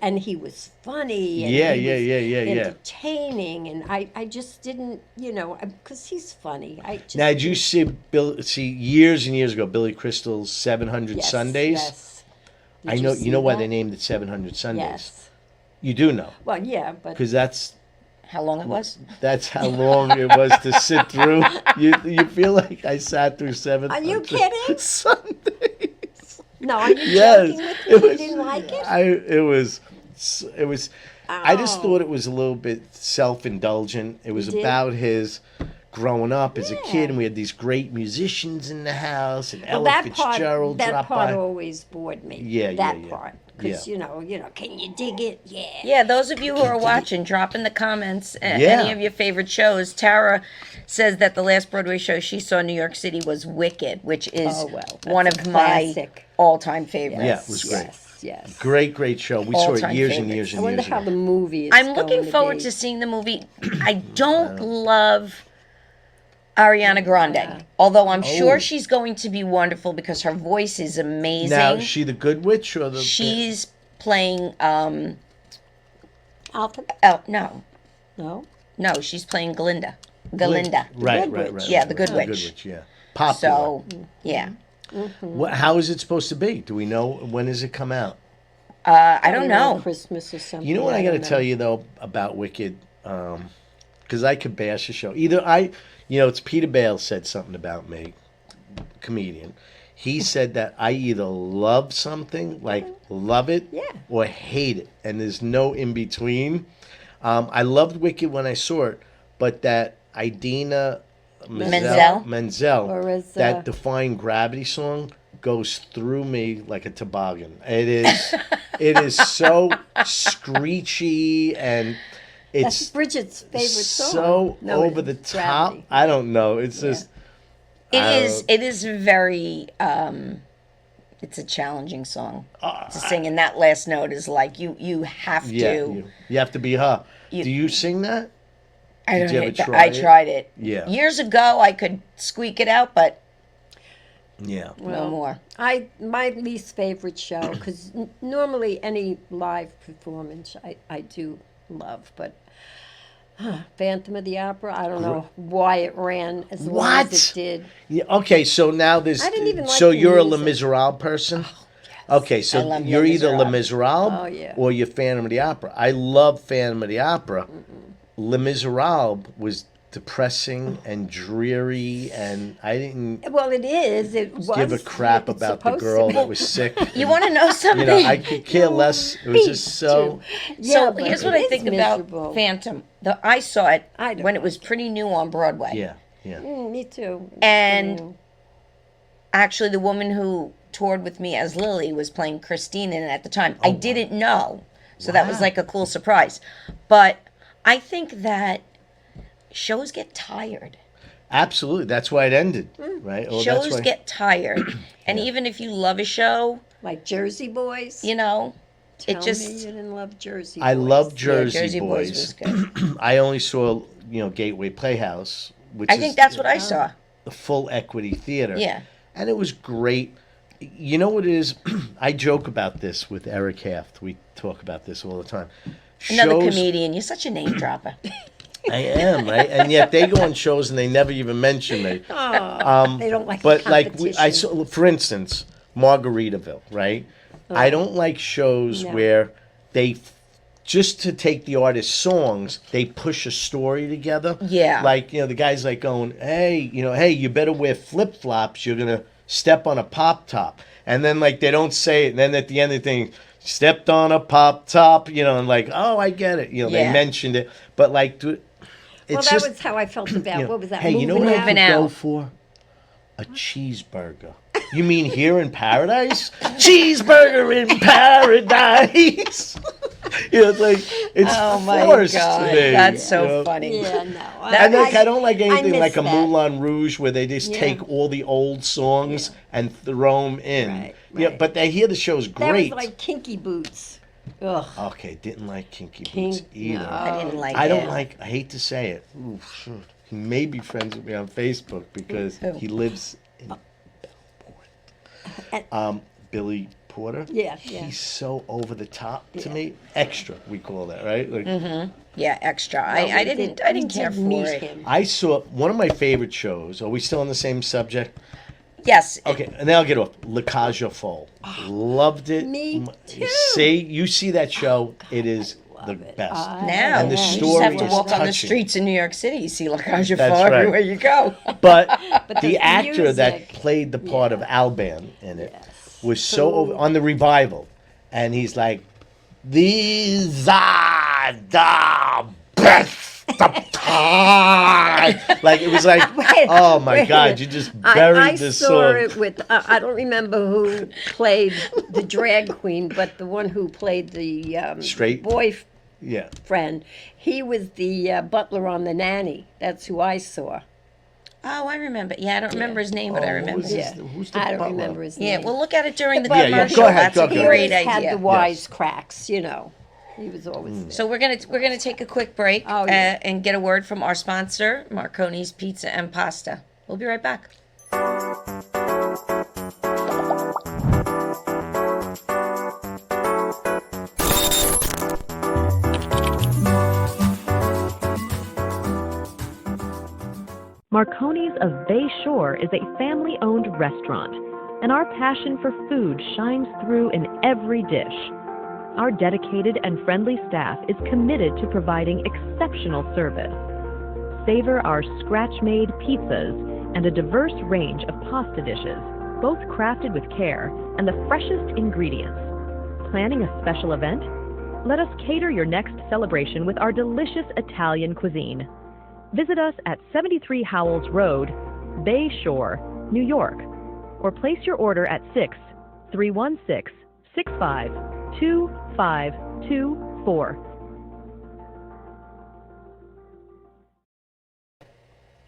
Speaker 3: And he was funny. And
Speaker 2: Yeah,
Speaker 3: he
Speaker 2: yeah,
Speaker 3: was
Speaker 2: yeah, yeah, yeah.
Speaker 3: entertaining, and I just didn't, because he's funny. I just
Speaker 2: Now, did you see years and years ago Billy Crystal's 700
Speaker 3: Yes,
Speaker 2: Sundays?
Speaker 3: Yes. Did
Speaker 2: I know.
Speaker 3: see
Speaker 2: You know why
Speaker 3: that?
Speaker 2: they named it 700 Sundays?
Speaker 3: Yes.
Speaker 2: You do know,
Speaker 3: Well, yeah, but
Speaker 2: because that's
Speaker 1: How long it was?
Speaker 2: how long it was to sit through. You feel like I sat through 700
Speaker 3: Are you kidding?
Speaker 2: Sundays.
Speaker 3: no, are you
Speaker 2: Yes,
Speaker 3: joking with me?
Speaker 2: it
Speaker 3: You
Speaker 2: was.
Speaker 3: didn't like it?
Speaker 2: It was. I just
Speaker 3: Oh.
Speaker 2: thought it was a little bit self-indulgent. It was
Speaker 3: You did?
Speaker 2: about his growing up as a
Speaker 3: Yeah.
Speaker 2: kid, and we had these great musicians in the house, and
Speaker 3: Well,
Speaker 2: Ella
Speaker 3: that
Speaker 2: Fitzgerald
Speaker 3: part
Speaker 2: dropped
Speaker 3: part
Speaker 2: by.
Speaker 3: always bored me.
Speaker 2: Yeah, yeah,
Speaker 3: that
Speaker 2: yeah.
Speaker 3: part, because
Speaker 2: Yeah.
Speaker 3: can you dig it? Yeah.
Speaker 1: Yeah, those of you who are watching, drop in the comments
Speaker 2: Yeah.
Speaker 1: any of your favorite shows. Tara says that the last Broadway show she saw in New York City was Wicked, which is
Speaker 3: Oh, well, that's
Speaker 1: one
Speaker 3: a
Speaker 1: of my
Speaker 3: classic.
Speaker 1: all-time favorites.
Speaker 2: Yeah, it was great.
Speaker 3: Yes.
Speaker 2: Great show. We saw it
Speaker 1: All-time
Speaker 2: years and
Speaker 1: favorites.
Speaker 2: years
Speaker 3: I
Speaker 2: and
Speaker 3: wonder
Speaker 2: years
Speaker 3: how
Speaker 2: ago.
Speaker 3: the movie is.
Speaker 1: I'm
Speaker 3: going
Speaker 1: looking
Speaker 3: to
Speaker 1: forward
Speaker 3: be.
Speaker 1: to seeing the movie. I don't love Ariana Grande, although I'm sure she's going to be wonderful because her voice is amazing.
Speaker 2: Now, is she the good witch or the?
Speaker 1: She's playing.
Speaker 3: Alton?
Speaker 1: Oh
Speaker 3: No.
Speaker 1: no, she's playing Glinda. Galinda.
Speaker 2: Right.
Speaker 1: Yeah, the Good
Speaker 2: The
Speaker 1: Witch.
Speaker 2: Good Witch. Yeah. Popular.
Speaker 1: So yeah,
Speaker 2: How is it supposed to be? Do we know when does it come out?
Speaker 1: I don't know.
Speaker 3: Christmas or something.
Speaker 2: You know what I got to
Speaker 3: don't
Speaker 2: tell
Speaker 3: know.
Speaker 2: you though about Wicked, because I could bash the show. It's Peter Bale said something about me, comedian. He said that I either love something, like love it,
Speaker 3: Yeah.
Speaker 2: or hate it, and there's no in between. I loved Wicked when I saw it, but that Idina Menzel,
Speaker 3: Or as,
Speaker 2: that Defying Gravity song goes through me like a toboggan. It is so screechy and
Speaker 3: That's
Speaker 2: it's
Speaker 3: Bridget's favorite song.
Speaker 2: so
Speaker 3: No,
Speaker 2: over the
Speaker 3: it's
Speaker 2: top.
Speaker 3: Gravity.
Speaker 2: I don't know. It's just
Speaker 1: It is very. It's a challenging song to sing, and that last note is like you have
Speaker 2: yeah.
Speaker 1: to.
Speaker 2: You have to be her.
Speaker 1: You-
Speaker 2: Do you sing that? Did you ever try
Speaker 1: I
Speaker 2: it?
Speaker 1: tried it.
Speaker 2: Yeah.
Speaker 1: Years ago, I could squeak it out, but
Speaker 2: Yeah.
Speaker 1: no more.
Speaker 3: My least favorite show, because normally any live performance I do love, but Phantom of the Opera, I don't know why it ran as long as it did.
Speaker 2: Yeah, okay, so now there's.
Speaker 3: I didn't even like
Speaker 2: so
Speaker 3: the
Speaker 2: you're a Les
Speaker 3: music.
Speaker 2: Miserables person? Okay,
Speaker 1: I
Speaker 2: so
Speaker 1: love
Speaker 2: you're
Speaker 1: Les
Speaker 2: either Les
Speaker 1: Miserables.
Speaker 2: Miserables
Speaker 3: Oh, yeah.
Speaker 2: or you're Phantom of the Opera. I love Phantom of the Opera. Les Miserables was depressing and dreary, and I didn't
Speaker 3: Well, it is. It was.
Speaker 2: give a crap
Speaker 3: it's
Speaker 2: about the
Speaker 3: supposed to
Speaker 2: girl
Speaker 3: be.
Speaker 2: that was sick.
Speaker 1: You want to know something?
Speaker 2: You know, I could care less. It was just so.
Speaker 3: Yeah,
Speaker 1: So
Speaker 3: but
Speaker 1: here's
Speaker 3: it
Speaker 1: what I
Speaker 3: is
Speaker 1: think
Speaker 3: miserable.
Speaker 1: about Phantom. I saw it
Speaker 3: I don't
Speaker 1: when it was pretty new on Broadway.
Speaker 2: Yeah, yeah.
Speaker 3: Me too.
Speaker 1: And
Speaker 3: Mm.
Speaker 1: actually, the woman who toured with me as Lily was playing Christine in it at the time. I didn't know. So that was
Speaker 2: Wow.
Speaker 1: like a cool surprise. But I think that shows get tired.
Speaker 2: Absolutely. That's why it ended, right? Oh, that's
Speaker 1: Shows
Speaker 2: why.
Speaker 1: get tired. And even if you love a show,
Speaker 3: Like Jersey Boys.
Speaker 1: you know,
Speaker 3: Tell
Speaker 1: it just.
Speaker 3: me you didn't love Jersey
Speaker 2: I
Speaker 3: Boys.
Speaker 2: love
Speaker 1: Yeah,
Speaker 2: Jersey,
Speaker 1: Jersey Boys was good.
Speaker 2: I only saw, Gateway Playhouse, which
Speaker 1: I
Speaker 2: is
Speaker 1: think that's what I saw.
Speaker 2: the full equity theater.
Speaker 1: Yeah.
Speaker 2: And it was great. You know what it is? I joke about this with Eric Haft. We talk about this all the time.
Speaker 1: Another
Speaker 2: Shows-
Speaker 1: comedian. You're such a name dropper.
Speaker 2: I am, right? And yet they go on shows and they never even mention me.
Speaker 3: They don't like
Speaker 2: But
Speaker 3: the
Speaker 2: like
Speaker 3: competition.
Speaker 2: I saw, for instance, Margaritaville, right? I don't like shows
Speaker 3: No.
Speaker 2: where they just to take the artist's songs, they push a story together.
Speaker 1: Yeah.
Speaker 2: Like, the guy's like going, hey, hey, you better wear flip flops. You're gonna step on a pop top. And then like they don't say it, and then at the end of the thing, stepped on a pop top, and like, oh, I get it. They
Speaker 1: Yeah.
Speaker 2: mentioned it, but like, it's
Speaker 3: Well, that
Speaker 2: just
Speaker 3: was how I felt about, what was that,
Speaker 2: hey, you know what
Speaker 3: Moving
Speaker 2: I
Speaker 3: Out?
Speaker 2: could
Speaker 1: Moving
Speaker 2: go
Speaker 1: Out.
Speaker 2: for? A cheeseburger. You mean here in paradise? Cheeseburger in paradise. It's like it's
Speaker 1: Oh my
Speaker 2: forced
Speaker 1: God.
Speaker 2: to me.
Speaker 1: That's so funny.
Speaker 3: Yeah, no.
Speaker 2: And like, I don't like anything
Speaker 3: miss
Speaker 2: like a
Speaker 3: that.
Speaker 2: Moulin Rouge where they just
Speaker 3: Yeah.
Speaker 2: take all the old songs and throw them in.
Speaker 3: Right,
Speaker 2: Yeah,
Speaker 3: right.
Speaker 2: but they hear the show's
Speaker 3: That
Speaker 2: great.
Speaker 3: was like Kinky Boots. Ugh.
Speaker 2: Okay, didn't like Kinky Boots either.
Speaker 3: no.
Speaker 1: I didn't like
Speaker 2: I
Speaker 1: it.
Speaker 2: don't like. I hate to say it. Ooh, shoot. He may be friends with me on Facebook because
Speaker 1: Who?
Speaker 2: he lives in Bellport. Billy Porter.
Speaker 3: Yeah.
Speaker 2: He's so over the top to me. Extra, we call that, right? Like,
Speaker 1: Yeah, extra.
Speaker 3: Well,
Speaker 1: I
Speaker 3: we
Speaker 1: didn't
Speaker 3: we
Speaker 1: care
Speaker 3: did
Speaker 1: for
Speaker 3: meet
Speaker 1: it.
Speaker 3: him.
Speaker 2: I saw one of my favorite shows. Are we still on the same subject?
Speaker 1: Yes.
Speaker 2: Okay, and then I'll get off. La Cage aux Folles. Loved it.
Speaker 3: Me too.
Speaker 2: You see that show? It is the best.
Speaker 1: Now
Speaker 2: And the
Speaker 1: you just
Speaker 2: story
Speaker 1: have to
Speaker 2: is
Speaker 1: walk on the
Speaker 2: touching.
Speaker 1: streets in New York City. You see La Cage aux
Speaker 2: That's
Speaker 1: Folles
Speaker 2: right.
Speaker 1: everywhere you go.
Speaker 2: But
Speaker 3: the
Speaker 2: the actor that
Speaker 3: music.
Speaker 2: played the part of Alban in it
Speaker 3: Yes.
Speaker 2: was so over on the revival, and he's like, "These are the best of time." Like it was like, oh my
Speaker 3: Wait a
Speaker 2: God,
Speaker 3: minute.
Speaker 2: you just buried
Speaker 3: I
Speaker 2: this
Speaker 3: saw
Speaker 2: song.
Speaker 3: it with, I don't remember who played the drag queen, but the one who played the
Speaker 2: Straight?
Speaker 3: boyfriend,
Speaker 2: Yeah,
Speaker 3: he was the butler on The Nanny. That's who I saw.
Speaker 1: Oh, I remember. Yeah, I don't remember his name, but I
Speaker 2: Oh,
Speaker 1: remember.
Speaker 2: who's
Speaker 3: Yeah.
Speaker 2: Who's the
Speaker 3: I don't
Speaker 2: butler?
Speaker 3: remember his
Speaker 1: Yeah,
Speaker 3: name.
Speaker 1: we'll look at it during the
Speaker 3: But
Speaker 2: yeah,
Speaker 1: commercial.
Speaker 2: go ahead,
Speaker 1: That's
Speaker 2: go,
Speaker 1: a
Speaker 2: go.
Speaker 3: he
Speaker 1: great
Speaker 3: always
Speaker 1: idea.
Speaker 3: had the wisecracks, He was always
Speaker 1: So we're gonna take a quick break
Speaker 3: Oh, yeah.
Speaker 1: and get a word from our sponsor, Marconi's Pizza and Pasta. We'll be right back.
Speaker 4: Marconi's of Bay Shore is a family-owned restaurant, and our passion for food shines through in every dish. Our dedicated and friendly staff is committed to providing exceptional service. Savor our scratch-made pizzas and a diverse range of pasta dishes, both crafted with care and the freshest ingredients. Planning a special event? Let us cater your next celebration with our delicious Italian cuisine. Visit us at 73 Howells Road, Bay Shore, New York, or place your order at 6-316-65-2524.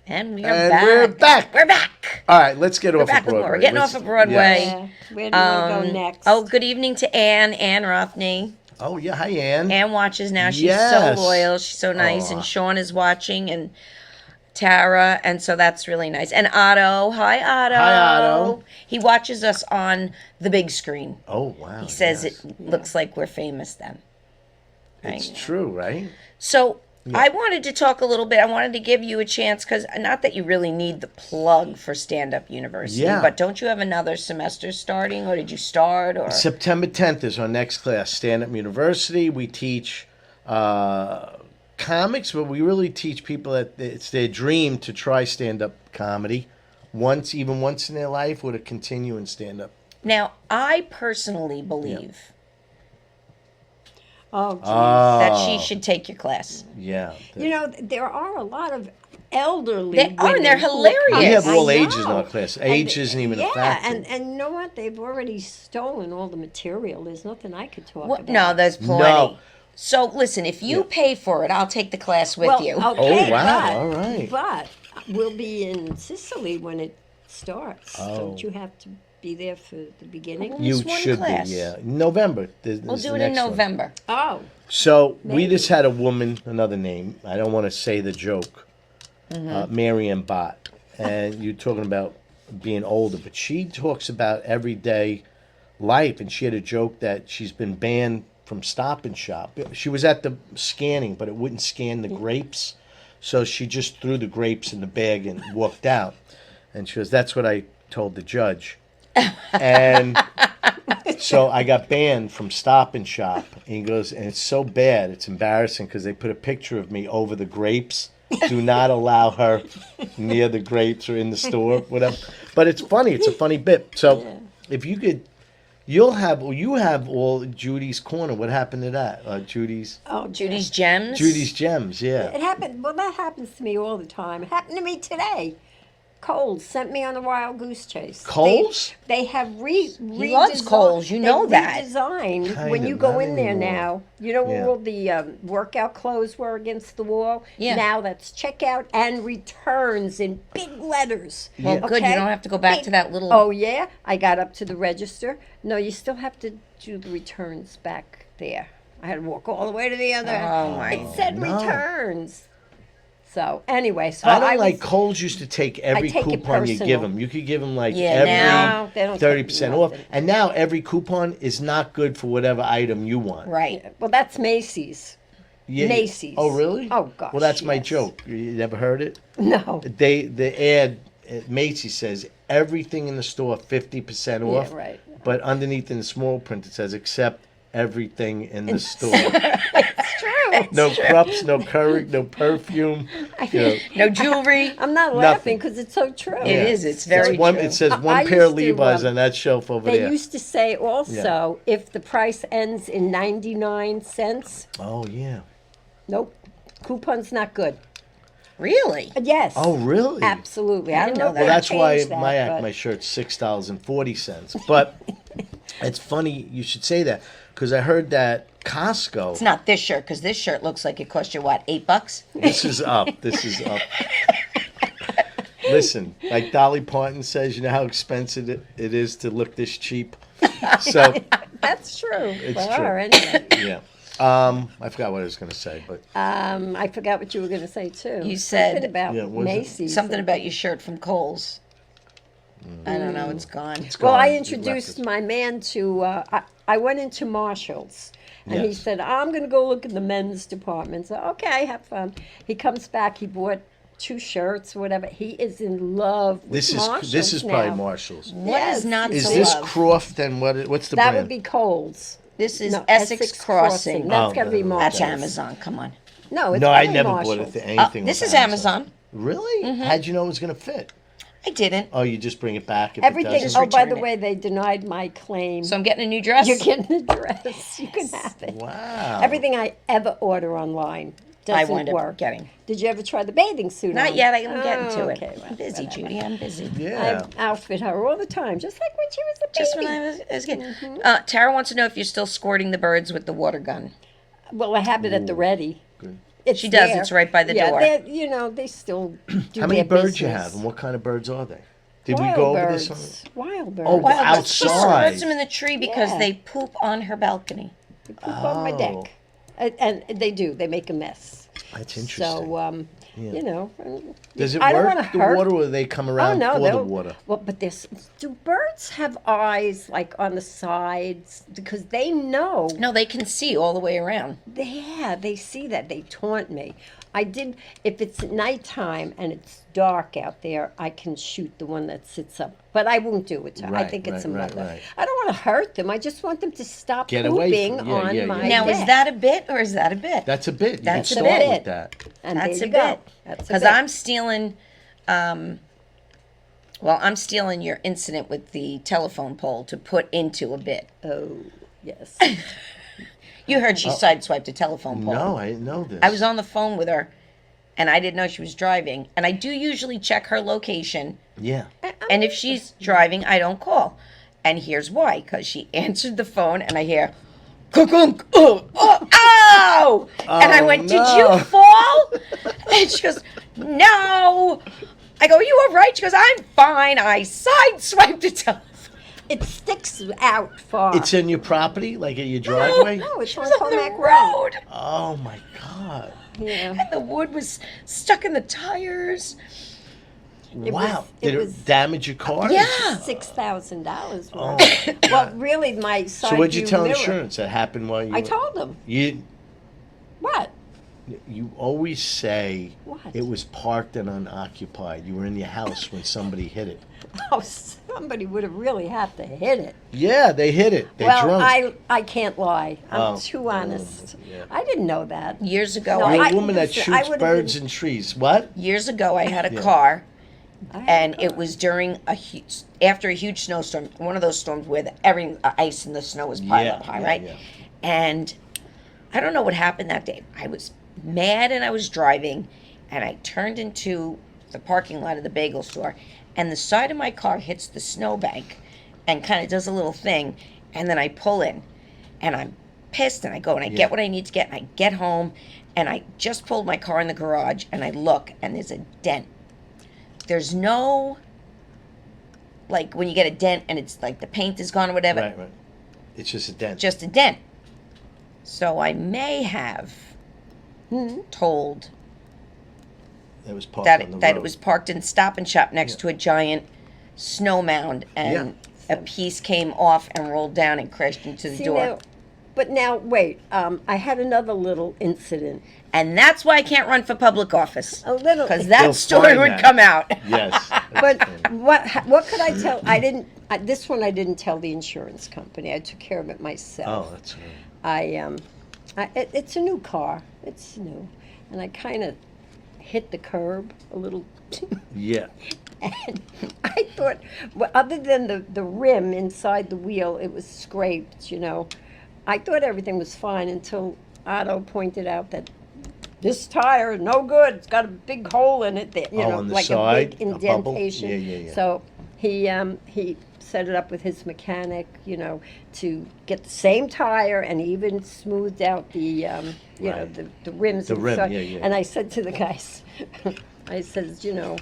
Speaker 1: And we are
Speaker 2: And
Speaker 1: back.
Speaker 2: we're back.
Speaker 1: We're back.
Speaker 2: All right, let's get
Speaker 1: We're
Speaker 2: off
Speaker 1: back
Speaker 2: of
Speaker 1: with more.
Speaker 2: Broadway.
Speaker 1: We're getting
Speaker 2: Let's-
Speaker 1: off of Broadway.
Speaker 3: Yeah. Where do you want to go next?
Speaker 1: Oh, good evening to Anne Rothney.
Speaker 2: Oh yeah, hi Ann.
Speaker 1: Ann watches now. She's
Speaker 2: Yes.
Speaker 1: so loyal. She's so nice.
Speaker 2: Aw.
Speaker 1: And Sean is watching, and Tara, and so that's really nice. And Otto, hi Otto.
Speaker 2: Hi, Otto.
Speaker 1: He watches us on the big screen.
Speaker 2: Oh wow.
Speaker 1: He says
Speaker 2: yes.
Speaker 1: it looks like we're famous then.
Speaker 2: It's
Speaker 1: Right.
Speaker 2: true, right?
Speaker 1: So I wanted to talk a little bit. I wanted to give you a chance because not that you really need the plug for Stand Up University,
Speaker 2: Yeah.
Speaker 1: but don't you have another semester starting, or did you start? Or
Speaker 2: September 10th is our next class, Stand Up University. We teach comics, but we really teach people that it's their dream to try stand-up comedy once in their life, or to continue in stand-up.
Speaker 1: now I personally believe
Speaker 3: Oh, geez.
Speaker 1: that she should take your class.
Speaker 2: Yeah.
Speaker 3: You know, there are a lot of elderly
Speaker 1: They are, and they're
Speaker 3: women who-
Speaker 1: hilarious.
Speaker 2: we have
Speaker 1: Yes.
Speaker 2: all
Speaker 3: I
Speaker 2: ages in
Speaker 3: know.
Speaker 2: our class.
Speaker 3: And-
Speaker 2: Age isn't even a factor.
Speaker 3: and you know what? They've already stolen all the material. There's nothing I could talk
Speaker 1: What?
Speaker 3: about.
Speaker 1: No, there's plenty.
Speaker 2: No.
Speaker 1: So listen, if you pay for it, I'll take the class with
Speaker 3: well,
Speaker 1: you.
Speaker 3: Okay,
Speaker 2: Oh, wow,
Speaker 3: but,
Speaker 2: all right.
Speaker 3: But we'll be in Sicily when it starts.
Speaker 2: Oh.
Speaker 3: Don't you have to be there for the beginning?
Speaker 1: Well,
Speaker 2: You
Speaker 1: Just one
Speaker 2: should
Speaker 1: class.
Speaker 2: be, yeah. November.
Speaker 1: We'll do it in November.
Speaker 3: Oh,
Speaker 2: So we
Speaker 3: Maybe.
Speaker 2: just had a woman, another name. I don't want to say the joke. Marianne Bott, and you're talking about being older, but she talks about everyday life, and she had a joke that she's been banned from Stop and Shop. She was at the scanning, but it wouldn't scan the grapes, so she just threw the grapes in the bag and walked out. And she goes, "That's what I told the judge." And so I got banned from Stop and Shop. And he goes, and it's so bad, it's embarrassing because they put a picture of me over the grapes. Do not allow her near the grapes or in the store, whatever. But it's funny. It's a funny bit. So if you could, you have all Judy's Corner. What happened to that? Judy's
Speaker 1: Judy's Gems.
Speaker 2: Gems. Yeah.
Speaker 3: it happened. Well, that happens to me all the time. It happened to me today. Coles sent me on a wild goose chase.
Speaker 2: Coles?
Speaker 3: They have
Speaker 1: He loves Coles, you know that.
Speaker 3: Redesigned
Speaker 2: Kind
Speaker 3: when
Speaker 2: of,
Speaker 3: you go
Speaker 2: not
Speaker 3: in there
Speaker 2: anymore.
Speaker 3: now. You know where
Speaker 2: Yeah.
Speaker 3: all the workout clothes were against the wall?
Speaker 1: Yeah.
Speaker 3: Now that's checkout and returns in big letters.
Speaker 1: Well, good. You
Speaker 3: Okay?
Speaker 1: don't have to go back
Speaker 3: Big-
Speaker 1: to that little.
Speaker 3: Oh, yeah? I got up to the register. No, you still have to do the returns back there. I had to walk all the way to the other.
Speaker 1: Oh, my
Speaker 3: It said
Speaker 2: no.
Speaker 3: returns. So, anyway, so
Speaker 2: I don't
Speaker 3: was-
Speaker 2: like Coles used to take every
Speaker 3: take it
Speaker 2: coupon you give
Speaker 3: personal.
Speaker 2: them. You could give them like
Speaker 1: Yeah,
Speaker 3: now they
Speaker 2: every
Speaker 3: don't take
Speaker 2: 30% off.
Speaker 3: nothing.
Speaker 2: And now every coupon is not good for whatever item you want.
Speaker 1: Right.
Speaker 3: Well, that's Macy's.
Speaker 2: Yeah,
Speaker 3: Macy's.
Speaker 2: Oh, really?
Speaker 3: Oh, gosh,
Speaker 2: Well, that's my
Speaker 3: yes.
Speaker 2: joke. You never heard it?
Speaker 3: No.
Speaker 2: The ad at Macy's says everything in the store 50%
Speaker 3: Yeah,
Speaker 2: off.
Speaker 3: right.
Speaker 2: But underneath in the small print it says except everything in the store.
Speaker 3: It's true.
Speaker 2: No Krups, no Keurig, no perfume. You know,
Speaker 1: No jewelry.
Speaker 3: I'm not
Speaker 2: Nothing.
Speaker 3: laughing because it's so true.
Speaker 1: It is. It's very
Speaker 2: one,
Speaker 1: true.
Speaker 2: It says one
Speaker 3: I
Speaker 2: pair of
Speaker 3: used to,
Speaker 2: Levi's on that shelf over
Speaker 3: They
Speaker 2: there.
Speaker 3: used to say also if the price ends in 99 cents,
Speaker 2: Oh, yeah.
Speaker 3: nope, coupon's not good.
Speaker 1: Really?
Speaker 3: Yes.
Speaker 2: Oh, really?
Speaker 3: Absolutely. I
Speaker 1: didn't
Speaker 3: don't know
Speaker 1: know
Speaker 3: if
Speaker 1: that.
Speaker 2: Well,
Speaker 3: they
Speaker 2: that's why
Speaker 3: changed that,
Speaker 2: my
Speaker 3: but-
Speaker 2: shirt's $6.40. But it's funny you should say that because I heard that Costco.
Speaker 1: It's not this shirt because this shirt looks like it cost you what, $8?
Speaker 2: This is up. This is up. Listen, like Dolly Parton says, you know how expensive it is to look this cheap. So
Speaker 3: That's true.
Speaker 2: It's
Speaker 3: For
Speaker 2: true.
Speaker 3: her, anyway.
Speaker 2: yeah. I forgot what I was going to say, but
Speaker 3: I forgot what you were going to say too.
Speaker 1: You said-
Speaker 3: something about
Speaker 2: Yeah, what is it?
Speaker 3: Macy's.
Speaker 1: Something about your shirt from Kohl's. I don't know. It's gone.
Speaker 3: Well,
Speaker 2: gone.
Speaker 3: I
Speaker 2: You
Speaker 3: introduced
Speaker 2: left
Speaker 3: my man to. I went into Marshall's, and he
Speaker 2: Yes.
Speaker 3: said, "I'm going to go look in the men's department." So okay, have fun. He comes back. He bought 2 shirts, whatever. He is in love with
Speaker 2: this
Speaker 3: Marshalls
Speaker 2: is probably
Speaker 3: now.
Speaker 2: Marshalls.
Speaker 1: What is
Speaker 3: Yes.
Speaker 1: not
Speaker 2: Is
Speaker 1: to
Speaker 2: this
Speaker 1: love?
Speaker 2: Croft and what's the
Speaker 3: That
Speaker 2: brand?
Speaker 3: would be Kohl's.
Speaker 1: This is
Speaker 3: No,
Speaker 1: Essex Crossing.
Speaker 3: That's
Speaker 2: Oh,
Speaker 3: got to be
Speaker 2: no,
Speaker 3: Marshalls.
Speaker 1: That's Amazon. Come on.
Speaker 3: No, it's
Speaker 2: No, I
Speaker 3: probably
Speaker 2: never bought
Speaker 3: Marshalls.
Speaker 2: anything.
Speaker 1: This
Speaker 2: with
Speaker 1: is Amazon.
Speaker 2: Really? How'd you know it was going to fit?
Speaker 1: I didn't.
Speaker 2: Oh, you just bring it back if
Speaker 3: Everything.
Speaker 2: it doesn't?
Speaker 3: Oh, by
Speaker 1: return
Speaker 3: the
Speaker 1: it.
Speaker 3: way, they denied my claim.
Speaker 1: So I'm getting a new dress.
Speaker 3: You're getting a dress. You can have it.
Speaker 2: Wow.
Speaker 3: Everything I ever order online
Speaker 1: I
Speaker 3: doesn't
Speaker 1: wind up
Speaker 3: work.
Speaker 1: getting.
Speaker 3: Did you ever try the bathing suit?
Speaker 1: Not
Speaker 3: on?
Speaker 1: yet. I'm getting to
Speaker 3: Okay,
Speaker 1: it.
Speaker 3: well,
Speaker 1: I'm busy,
Speaker 3: whatever.
Speaker 1: Judy. I'm busy.
Speaker 2: Yeah.
Speaker 3: I outfit her all the time, just like when she was a baby.
Speaker 1: Just when I was getting. Tara wants to know if you're still squirting the birds with the water gun.
Speaker 3: Well, I have it at the ready.
Speaker 2: Good.
Speaker 3: It's
Speaker 1: She does.
Speaker 3: there.
Speaker 1: It's right by the
Speaker 3: yeah,
Speaker 1: door.
Speaker 3: they're- You know, they still do
Speaker 2: How many
Speaker 3: their
Speaker 2: birds you
Speaker 3: business.
Speaker 2: have, and what kind of birds are they? Did we
Speaker 3: Wild
Speaker 2: go over
Speaker 3: birds.
Speaker 2: this?
Speaker 3: Wild birds.
Speaker 2: Oh,
Speaker 1: Well,
Speaker 2: outside.
Speaker 1: she squirts them in the tree because
Speaker 3: Yeah.
Speaker 1: they poop on her balcony.
Speaker 3: They poop on my
Speaker 2: Oh.
Speaker 3: deck. And they do. They make a mess.
Speaker 2: That's interesting.
Speaker 3: So,
Speaker 2: Yeah.
Speaker 3: you know.
Speaker 2: Does it
Speaker 3: I don't
Speaker 2: work,
Speaker 3: wanna
Speaker 2: the
Speaker 3: hurt.
Speaker 2: water, or they come
Speaker 3: Oh,
Speaker 2: around
Speaker 3: no,
Speaker 2: for the
Speaker 3: they'll-
Speaker 2: water?
Speaker 3: Well, but do birds have eyes like on the sides? Because they know.
Speaker 1: No, they can see all the way around.
Speaker 3: Yeah, they see that. They taunt me. I did, if it's nighttime and it's dark out there, I can shoot the one that sits up. But I won't do it to her. I
Speaker 2: Right,
Speaker 3: think it's a
Speaker 2: right,
Speaker 3: mother.
Speaker 2: right.
Speaker 3: I don't want to hurt them. I just want them to stop
Speaker 2: Get away
Speaker 3: pooping
Speaker 2: from- yeah,
Speaker 3: on
Speaker 2: yeah,
Speaker 3: my
Speaker 2: yeah.
Speaker 1: Now,
Speaker 3: deck.
Speaker 1: is that a bit or is that a bit?
Speaker 2: That's a bit. You
Speaker 1: That's
Speaker 2: can
Speaker 1: a
Speaker 2: start
Speaker 3: bit.
Speaker 2: with that.
Speaker 3: And
Speaker 1: That's
Speaker 3: there
Speaker 1: a
Speaker 3: you go.
Speaker 1: bit.
Speaker 3: That's a
Speaker 1: Because
Speaker 3: bit.
Speaker 1: I'm stealing, I'm stealing your incident with the telephone pole to put into a bit.
Speaker 3: Oh, yes.
Speaker 1: You heard she sideswiped a telephone pole.
Speaker 2: No, I didn't know this.
Speaker 1: I was on the phone with her, and I didn't know she was driving. And I do usually check her location.
Speaker 2: Yeah.
Speaker 1: And if she's driving, I don't call. And here's why. Because she answered the phone, and I hear, "Kunk, oh, ow!" And I went, "Did
Speaker 2: no.
Speaker 1: you fall?" And she goes, "No." I go, "You all right?" She goes, "I'm fine." I sideswiped the telephone.
Speaker 3: It sticks out far.
Speaker 2: It's in your property, like at your driveway?
Speaker 3: No, it's
Speaker 1: She
Speaker 3: on
Speaker 1: was on the
Speaker 3: Comac Road.
Speaker 1: road.
Speaker 2: Oh my God.
Speaker 3: Yeah.
Speaker 1: And the wood was stuck in the tires.
Speaker 2: Wow.
Speaker 3: it
Speaker 2: Did it
Speaker 3: was-
Speaker 2: damage your car?
Speaker 1: Yeah.
Speaker 3: $6,000
Speaker 2: Oh.
Speaker 3: worth. Well, really, my side
Speaker 2: So what'd you
Speaker 3: view
Speaker 2: tell
Speaker 3: mirror.
Speaker 2: insurance that happened while you
Speaker 3: I
Speaker 2: were-
Speaker 3: told them.
Speaker 2: You
Speaker 3: What?
Speaker 2: you always say
Speaker 3: What?
Speaker 2: it was parked and unoccupied. You were in your house when somebody hit it.
Speaker 3: Oh, somebody would have really had to hit it.
Speaker 2: Yeah, they hit it. They
Speaker 3: Well,
Speaker 2: drunk.
Speaker 3: I can't lie. I'm
Speaker 2: Oh.
Speaker 3: too honest.
Speaker 2: Yeah.
Speaker 3: I didn't know that.
Speaker 1: Years ago,
Speaker 3: No,
Speaker 2: You're
Speaker 1: I
Speaker 2: a woman that
Speaker 3: listen, I
Speaker 2: shoots
Speaker 3: would've
Speaker 2: birds
Speaker 3: been-
Speaker 2: and trees. What?
Speaker 1: years ago I had a
Speaker 2: Yeah.
Speaker 1: car,
Speaker 3: I had
Speaker 1: and
Speaker 3: a
Speaker 1: it
Speaker 3: car.
Speaker 1: was during after a huge snowstorm, one of those storms where every ice and the snow was piled
Speaker 2: Yeah,
Speaker 1: up high,
Speaker 2: yeah,
Speaker 1: right?
Speaker 2: yeah.
Speaker 1: And I don't know what happened that day. I was mad and I was driving, and I turned into the parking lot of the bagel store, and the side of my car hits the snowbank and kind of does a little thing, and then I pull in, and I'm pissed, and I go and I
Speaker 2: Yeah.
Speaker 1: get what I need to get, and I get home, and I just pulled my car in the garage, and I look, and there's a dent. There's no, like when you get a dent and it's like the paint is gone or whatever,
Speaker 2: Right, right. It's just a dent.
Speaker 1: just a dent. So I may have told
Speaker 2: That was parked
Speaker 1: that
Speaker 2: on the
Speaker 1: that
Speaker 2: road.
Speaker 1: it was parked in Stop and Shop next
Speaker 2: Yeah.
Speaker 1: to a giant snow mound, and a piece came off and rolled down and crashed into the
Speaker 3: See,
Speaker 1: door.
Speaker 3: now, but now, wait. I had another little incident.
Speaker 1: And that's why I can't run for public office.
Speaker 3: A little.
Speaker 1: Because that
Speaker 2: They'll
Speaker 1: story
Speaker 2: find
Speaker 1: would
Speaker 2: that.
Speaker 1: come out.
Speaker 2: Yes.
Speaker 3: But what could I tell? I didn't. This one I didn't tell the insurance company. I took care of it myself.
Speaker 2: Oh, that's right.
Speaker 3: It's a new car. It's new, and I kind of hit the curb a little.
Speaker 2: Yeah.
Speaker 3: And I thought, well, other than the rim inside the wheel, it was scraped. I thought everything was fine until Otto pointed out that this tire is no good. It's got a big hole in it. That,
Speaker 2: On the
Speaker 3: like
Speaker 2: side,
Speaker 3: a big
Speaker 2: a bubble?
Speaker 3: indentation.
Speaker 2: Yeah.
Speaker 3: So he set it up with his mechanic, to get the same tire, and even smoothed out the
Speaker 2: Right.
Speaker 3: the rims.
Speaker 2: The rim,
Speaker 3: inside.
Speaker 2: yeah.
Speaker 3: And I said to the guys, I says, don't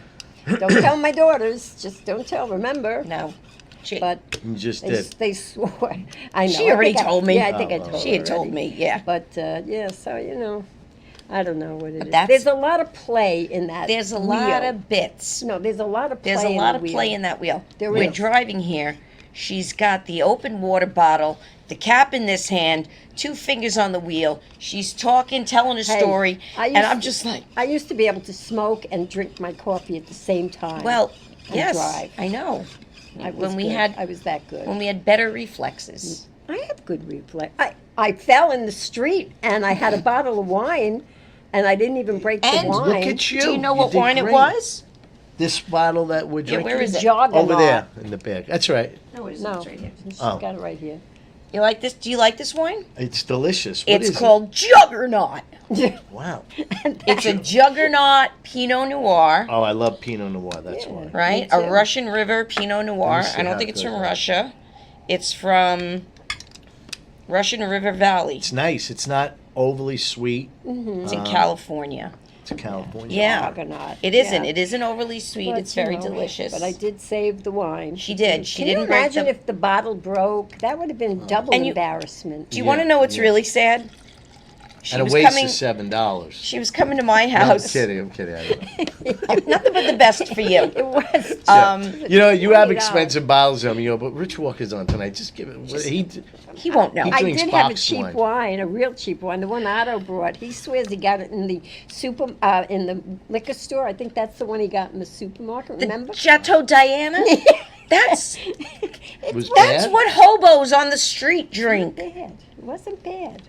Speaker 3: tell my daughters. Just don't tell. Remember.
Speaker 1: No. She,
Speaker 3: But
Speaker 2: You just
Speaker 3: they,
Speaker 2: did.
Speaker 3: they swore. I know.
Speaker 1: She
Speaker 3: I
Speaker 1: already
Speaker 3: think
Speaker 1: told me.
Speaker 3: Yeah, I think I
Speaker 2: Oh,
Speaker 3: told
Speaker 1: she
Speaker 3: her
Speaker 1: had told
Speaker 3: already.
Speaker 1: me, yeah.
Speaker 3: But yeah, so I don't know what it is.
Speaker 1: that's-
Speaker 3: There's a lot of play in that.
Speaker 1: There's a
Speaker 3: wheel.
Speaker 1: lot of bits.
Speaker 3: No, there's a lot of play.
Speaker 1: There's a
Speaker 3: in
Speaker 1: lot
Speaker 3: the
Speaker 1: of
Speaker 3: wheel.
Speaker 1: play in that wheel.
Speaker 3: There
Speaker 1: We're
Speaker 3: is.
Speaker 1: driving here. She's got the open water bottle, the cap in this hand, 2 fingers on the wheel. She's talking, telling a
Speaker 3: Hey,
Speaker 1: story,
Speaker 3: I
Speaker 1: and
Speaker 3: used
Speaker 1: I'm
Speaker 3: to-
Speaker 1: just like,
Speaker 3: I used to be able to smoke and drink my coffee at the same time.
Speaker 1: well,
Speaker 3: and
Speaker 1: yes,
Speaker 3: drive.
Speaker 1: I know.
Speaker 3: I was
Speaker 1: when we
Speaker 3: good.
Speaker 1: had
Speaker 3: I was that good.
Speaker 1: when we had better reflexes.
Speaker 3: I have good reflex. I fell in the street and I had a bottle of wine, and I didn't even break the
Speaker 1: And
Speaker 3: wine.
Speaker 2: Look at you.
Speaker 1: Do you know what
Speaker 2: did
Speaker 1: wine it
Speaker 2: great.
Speaker 1: was?
Speaker 2: This bottle that we're
Speaker 1: Yeah,
Speaker 2: drinking?
Speaker 1: where is it?
Speaker 3: Joggernaut.
Speaker 2: Over there in the bag. That's right.
Speaker 1: No, it isn't.
Speaker 3: No,
Speaker 1: It's right here.
Speaker 3: she's
Speaker 2: Oh.
Speaker 3: got it right here.
Speaker 1: You like this? Do you like this wine?
Speaker 2: It's delicious. What
Speaker 1: It's
Speaker 2: is
Speaker 1: called Juggernaut.
Speaker 2: it? Wow.
Speaker 1: It's a Juggernaut Pinot Noir,
Speaker 2: Oh, I love Pinot Noir. That's
Speaker 3: Yeah.
Speaker 2: why.
Speaker 1: right?
Speaker 3: Me
Speaker 1: A
Speaker 3: too.
Speaker 1: Russian River Pinot Noir.
Speaker 2: see
Speaker 1: I don't
Speaker 2: how
Speaker 1: think it's
Speaker 2: good
Speaker 1: from
Speaker 2: that is.
Speaker 1: Russia. It's from Russian River Valley.
Speaker 2: It's nice. It's not overly sweet.
Speaker 1: It's in California.
Speaker 2: to California.
Speaker 1: Yeah.
Speaker 3: Argonaut.
Speaker 1: It isn't.
Speaker 3: Yeah.
Speaker 1: It isn't overly sweet.
Speaker 3: But,
Speaker 1: it's
Speaker 3: you
Speaker 1: very
Speaker 3: know,
Speaker 1: delicious.
Speaker 3: But I did save the wine.
Speaker 1: She did. She
Speaker 3: Can
Speaker 1: didn't
Speaker 3: you
Speaker 1: break
Speaker 3: imagine
Speaker 1: the-
Speaker 3: if the bottle broke? That would have been double
Speaker 1: And you-
Speaker 3: embarrassment.
Speaker 1: Do you
Speaker 2: Yeah,
Speaker 1: want to know what's
Speaker 2: yeah.
Speaker 1: really sad? She
Speaker 2: And a
Speaker 1: was
Speaker 2: waste
Speaker 1: coming.
Speaker 2: of $7.
Speaker 1: She was coming to my
Speaker 2: No, I'm
Speaker 1: house.
Speaker 2: kidding. I'm kidding. I don't know.
Speaker 1: Nothing but the best for you.
Speaker 3: It was.
Speaker 2: You know, you have
Speaker 3: $20.
Speaker 2: expensive bottles of them. You go, but Rich Walker's on tonight. Just give it.
Speaker 1: He won't know.
Speaker 2: He
Speaker 3: I
Speaker 2: drinks
Speaker 3: did have a
Speaker 2: boxed
Speaker 3: cheap
Speaker 2: wine.
Speaker 3: wine, a real cheap wine, the one Otto brought. He swears he got it in the in the liquor store. I think that's the one he got in the supermarket. Remember?
Speaker 1: Chateau Diana. That's
Speaker 2: Was
Speaker 1: that's
Speaker 2: bad?
Speaker 1: what hobos on the street drink.
Speaker 3: Bad. It wasn't bad.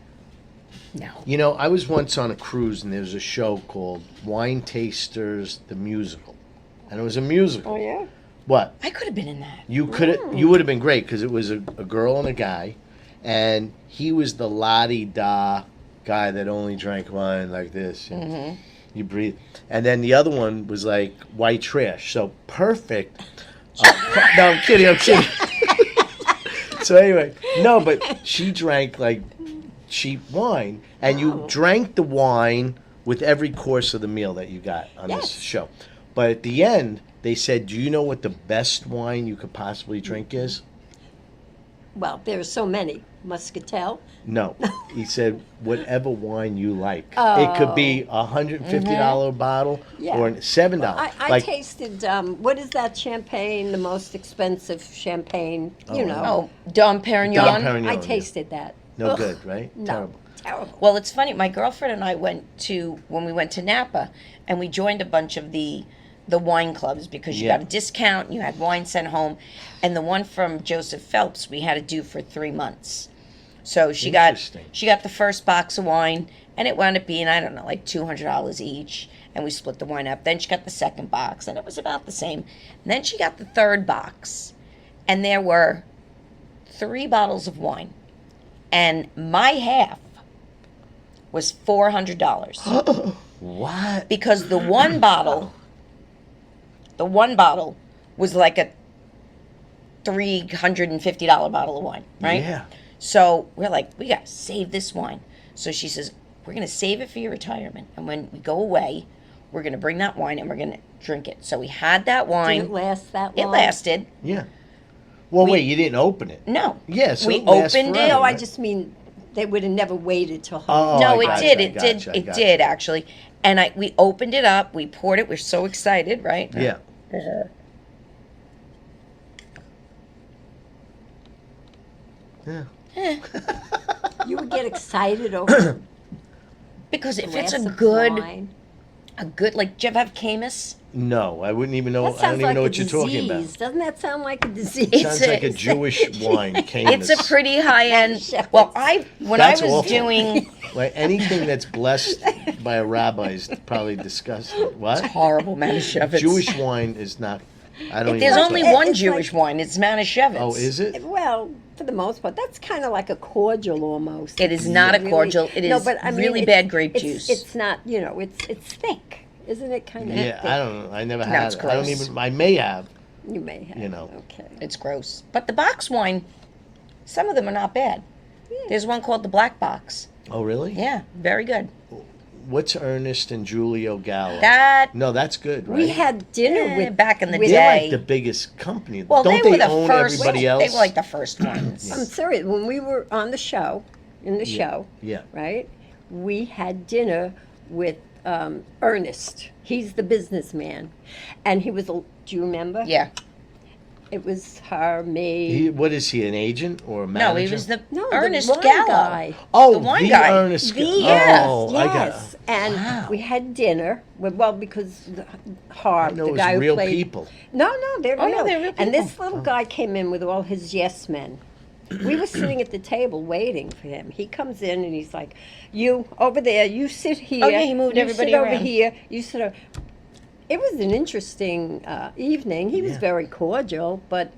Speaker 1: No.
Speaker 2: You know, I was once on a cruise and there was a show called Wine Tasters the Musical, and it was a musical.
Speaker 3: Oh yeah.
Speaker 2: What?
Speaker 1: I could have been in that.
Speaker 2: You could you would have been great because it was a girl and a guy, and he was the la-di-da guy that only drank wine like this. You breathe, and then the other one was like white trash. So perfect. No, I'm kidding. I'm kidding. So anyway, no, but she drank like cheap wine, and you drank the wine with every course of the meal that you got on this
Speaker 3: Yes.
Speaker 2: show. But at the end, they said, "Do you know what the best wine you could possibly drink is?"
Speaker 3: Well, there are so many. Muscatel.
Speaker 2: No, he said, "Whatever wine you like. It could be $150 bottle
Speaker 3: Yeah.
Speaker 2: or $7."
Speaker 3: I tasted, what is that champagne, the most expensive champagne, you know.
Speaker 1: Oh, Dom Perignon.
Speaker 2: Dom Perignon.
Speaker 3: I
Speaker 2: yeah.
Speaker 3: tasted that.
Speaker 2: No
Speaker 3: Ugh,
Speaker 2: good, right?
Speaker 3: No.
Speaker 2: Terrible.
Speaker 3: Terrible.
Speaker 1: Well, it's funny. My girlfriend and I when we went to Napa, and we joined a bunch of the wine clubs because you
Speaker 2: Yeah.
Speaker 1: got a discount, and you had wine sent home, and the one from Joseph Phelps we had to do for 3 months. So she got the first box of wine, and it wound up being, I don't know, like $200 each, and we split the wine up. Then she got the second box, and it was about the same. And then she got the third box, and there were 3 bottles of wine, and my half was $400
Speaker 2: What?
Speaker 1: because the one bottle was like a $350 bottle of wine, right?
Speaker 2: Yeah.
Speaker 1: So we're like, we got to save this wine. So she says, we're going to save it for your retirement. And when we go away, we're going to bring that wine and we're going to drink it. So we had that wine.
Speaker 3: Did it last that
Speaker 1: It
Speaker 3: long?
Speaker 1: lasted.
Speaker 2: Yeah. Well, wait, you didn't open it.
Speaker 1: No.
Speaker 2: Yeah, so
Speaker 1: we
Speaker 2: it lasts
Speaker 1: opened it.
Speaker 2: forever,
Speaker 3: No, I
Speaker 2: right?
Speaker 3: just mean they would have never waited till
Speaker 2: Oh,
Speaker 3: home.
Speaker 1: No,
Speaker 2: I
Speaker 1: it
Speaker 2: gotcha,
Speaker 1: did.
Speaker 2: I
Speaker 1: It
Speaker 2: gotcha,
Speaker 1: did.
Speaker 2: I
Speaker 1: It
Speaker 2: gotcha.
Speaker 1: did actually. And we opened it up. We poured it. We're so excited, right?
Speaker 2: Yeah. Yeah.
Speaker 3: You would get excited over
Speaker 1: Because
Speaker 3: a
Speaker 1: if it's
Speaker 3: glass
Speaker 1: a
Speaker 3: of
Speaker 1: good,
Speaker 3: wine.
Speaker 1: like, do you ever have Camus?
Speaker 2: No, I wouldn't even know.
Speaker 3: That
Speaker 2: I don't
Speaker 3: sounds
Speaker 2: even
Speaker 3: like
Speaker 2: know
Speaker 3: a
Speaker 2: what you're talking
Speaker 3: disease.
Speaker 2: about.
Speaker 3: Doesn't that sound like a disease?
Speaker 2: Sounds like a Jewish wine. Camus.
Speaker 1: It's a pretty high end.
Speaker 3: Shepherds.
Speaker 1: Well, when
Speaker 2: That's
Speaker 1: I was
Speaker 2: awful.
Speaker 1: doing
Speaker 2: Like anything that's blessed by a rabbi is probably disgusting. What?
Speaker 1: horrible Manischewitz.
Speaker 2: Jewish wine is not. I don't even.
Speaker 1: There's
Speaker 2: know
Speaker 1: only
Speaker 2: what-
Speaker 1: one
Speaker 3: it's
Speaker 1: Jewish
Speaker 3: like-
Speaker 1: wine. It's Manischewitz.
Speaker 2: Oh, is it?
Speaker 3: Well, for the most part, that's kind of like a cordial almost.
Speaker 1: It is not a
Speaker 3: really-
Speaker 1: cordial. It
Speaker 3: no,
Speaker 1: is
Speaker 3: but I mean,
Speaker 1: really
Speaker 3: it's-
Speaker 1: bad grape
Speaker 3: it's-
Speaker 1: juice.
Speaker 3: It's not, it's thick, isn't it? Kind of.
Speaker 2: Yeah,
Speaker 3: thick.
Speaker 2: I don't know. I never
Speaker 1: No,
Speaker 2: had
Speaker 1: it's
Speaker 2: it. I don't
Speaker 1: gross.
Speaker 2: even. I may have.
Speaker 3: You may have.
Speaker 2: You know.
Speaker 3: Okay.
Speaker 1: It's gross. But the box wine, some of them are not bad. There's one called the Black Box.
Speaker 2: Oh, really?
Speaker 1: Yeah, very good.
Speaker 2: What's Ernest and Julio Gallo?
Speaker 1: That
Speaker 2: No, that's good, right?
Speaker 3: We had dinner with
Speaker 1: back in the
Speaker 3: with-
Speaker 1: day.
Speaker 2: They're like the biggest company.
Speaker 1: Well,
Speaker 2: Don't
Speaker 1: they were the
Speaker 2: own
Speaker 1: first.
Speaker 2: everybody else?
Speaker 1: They were like the first ones.
Speaker 3: I'm serious. When we were on the show,
Speaker 2: Yeah.
Speaker 3: right? We had dinner with Ernest. He's the businessman, and he was. Do you remember?
Speaker 1: Yeah.
Speaker 3: It was her, me.
Speaker 2: What is he? An agent or a manager?
Speaker 1: No, he was the
Speaker 3: no,
Speaker 1: Ernest
Speaker 3: the wine
Speaker 1: Gallo.
Speaker 3: guy.
Speaker 2: Oh,
Speaker 1: the wine
Speaker 2: the
Speaker 1: guy.
Speaker 2: Ernest.
Speaker 3: The,
Speaker 1: yes,
Speaker 2: Oh, I got.
Speaker 3: yes. And
Speaker 2: Wow.
Speaker 3: we had dinner. Well, because Harv,
Speaker 2: I know
Speaker 3: the
Speaker 2: it
Speaker 3: guy
Speaker 2: was
Speaker 3: who
Speaker 2: real
Speaker 3: played.
Speaker 2: people.
Speaker 3: No, they're
Speaker 1: Oh,
Speaker 3: real.
Speaker 1: no, they're real
Speaker 3: And this
Speaker 1: people.
Speaker 3: little guy came in with all his yes men. We were sitting at the table waiting for him. He comes in and he's like, "You over there. You sit here.
Speaker 1: Oh, yeah, he moved
Speaker 3: you
Speaker 1: everybody
Speaker 3: sit over
Speaker 1: around.
Speaker 3: here. You sit over." It was an interesting evening. He was
Speaker 2: Yeah.
Speaker 3: very cordial, but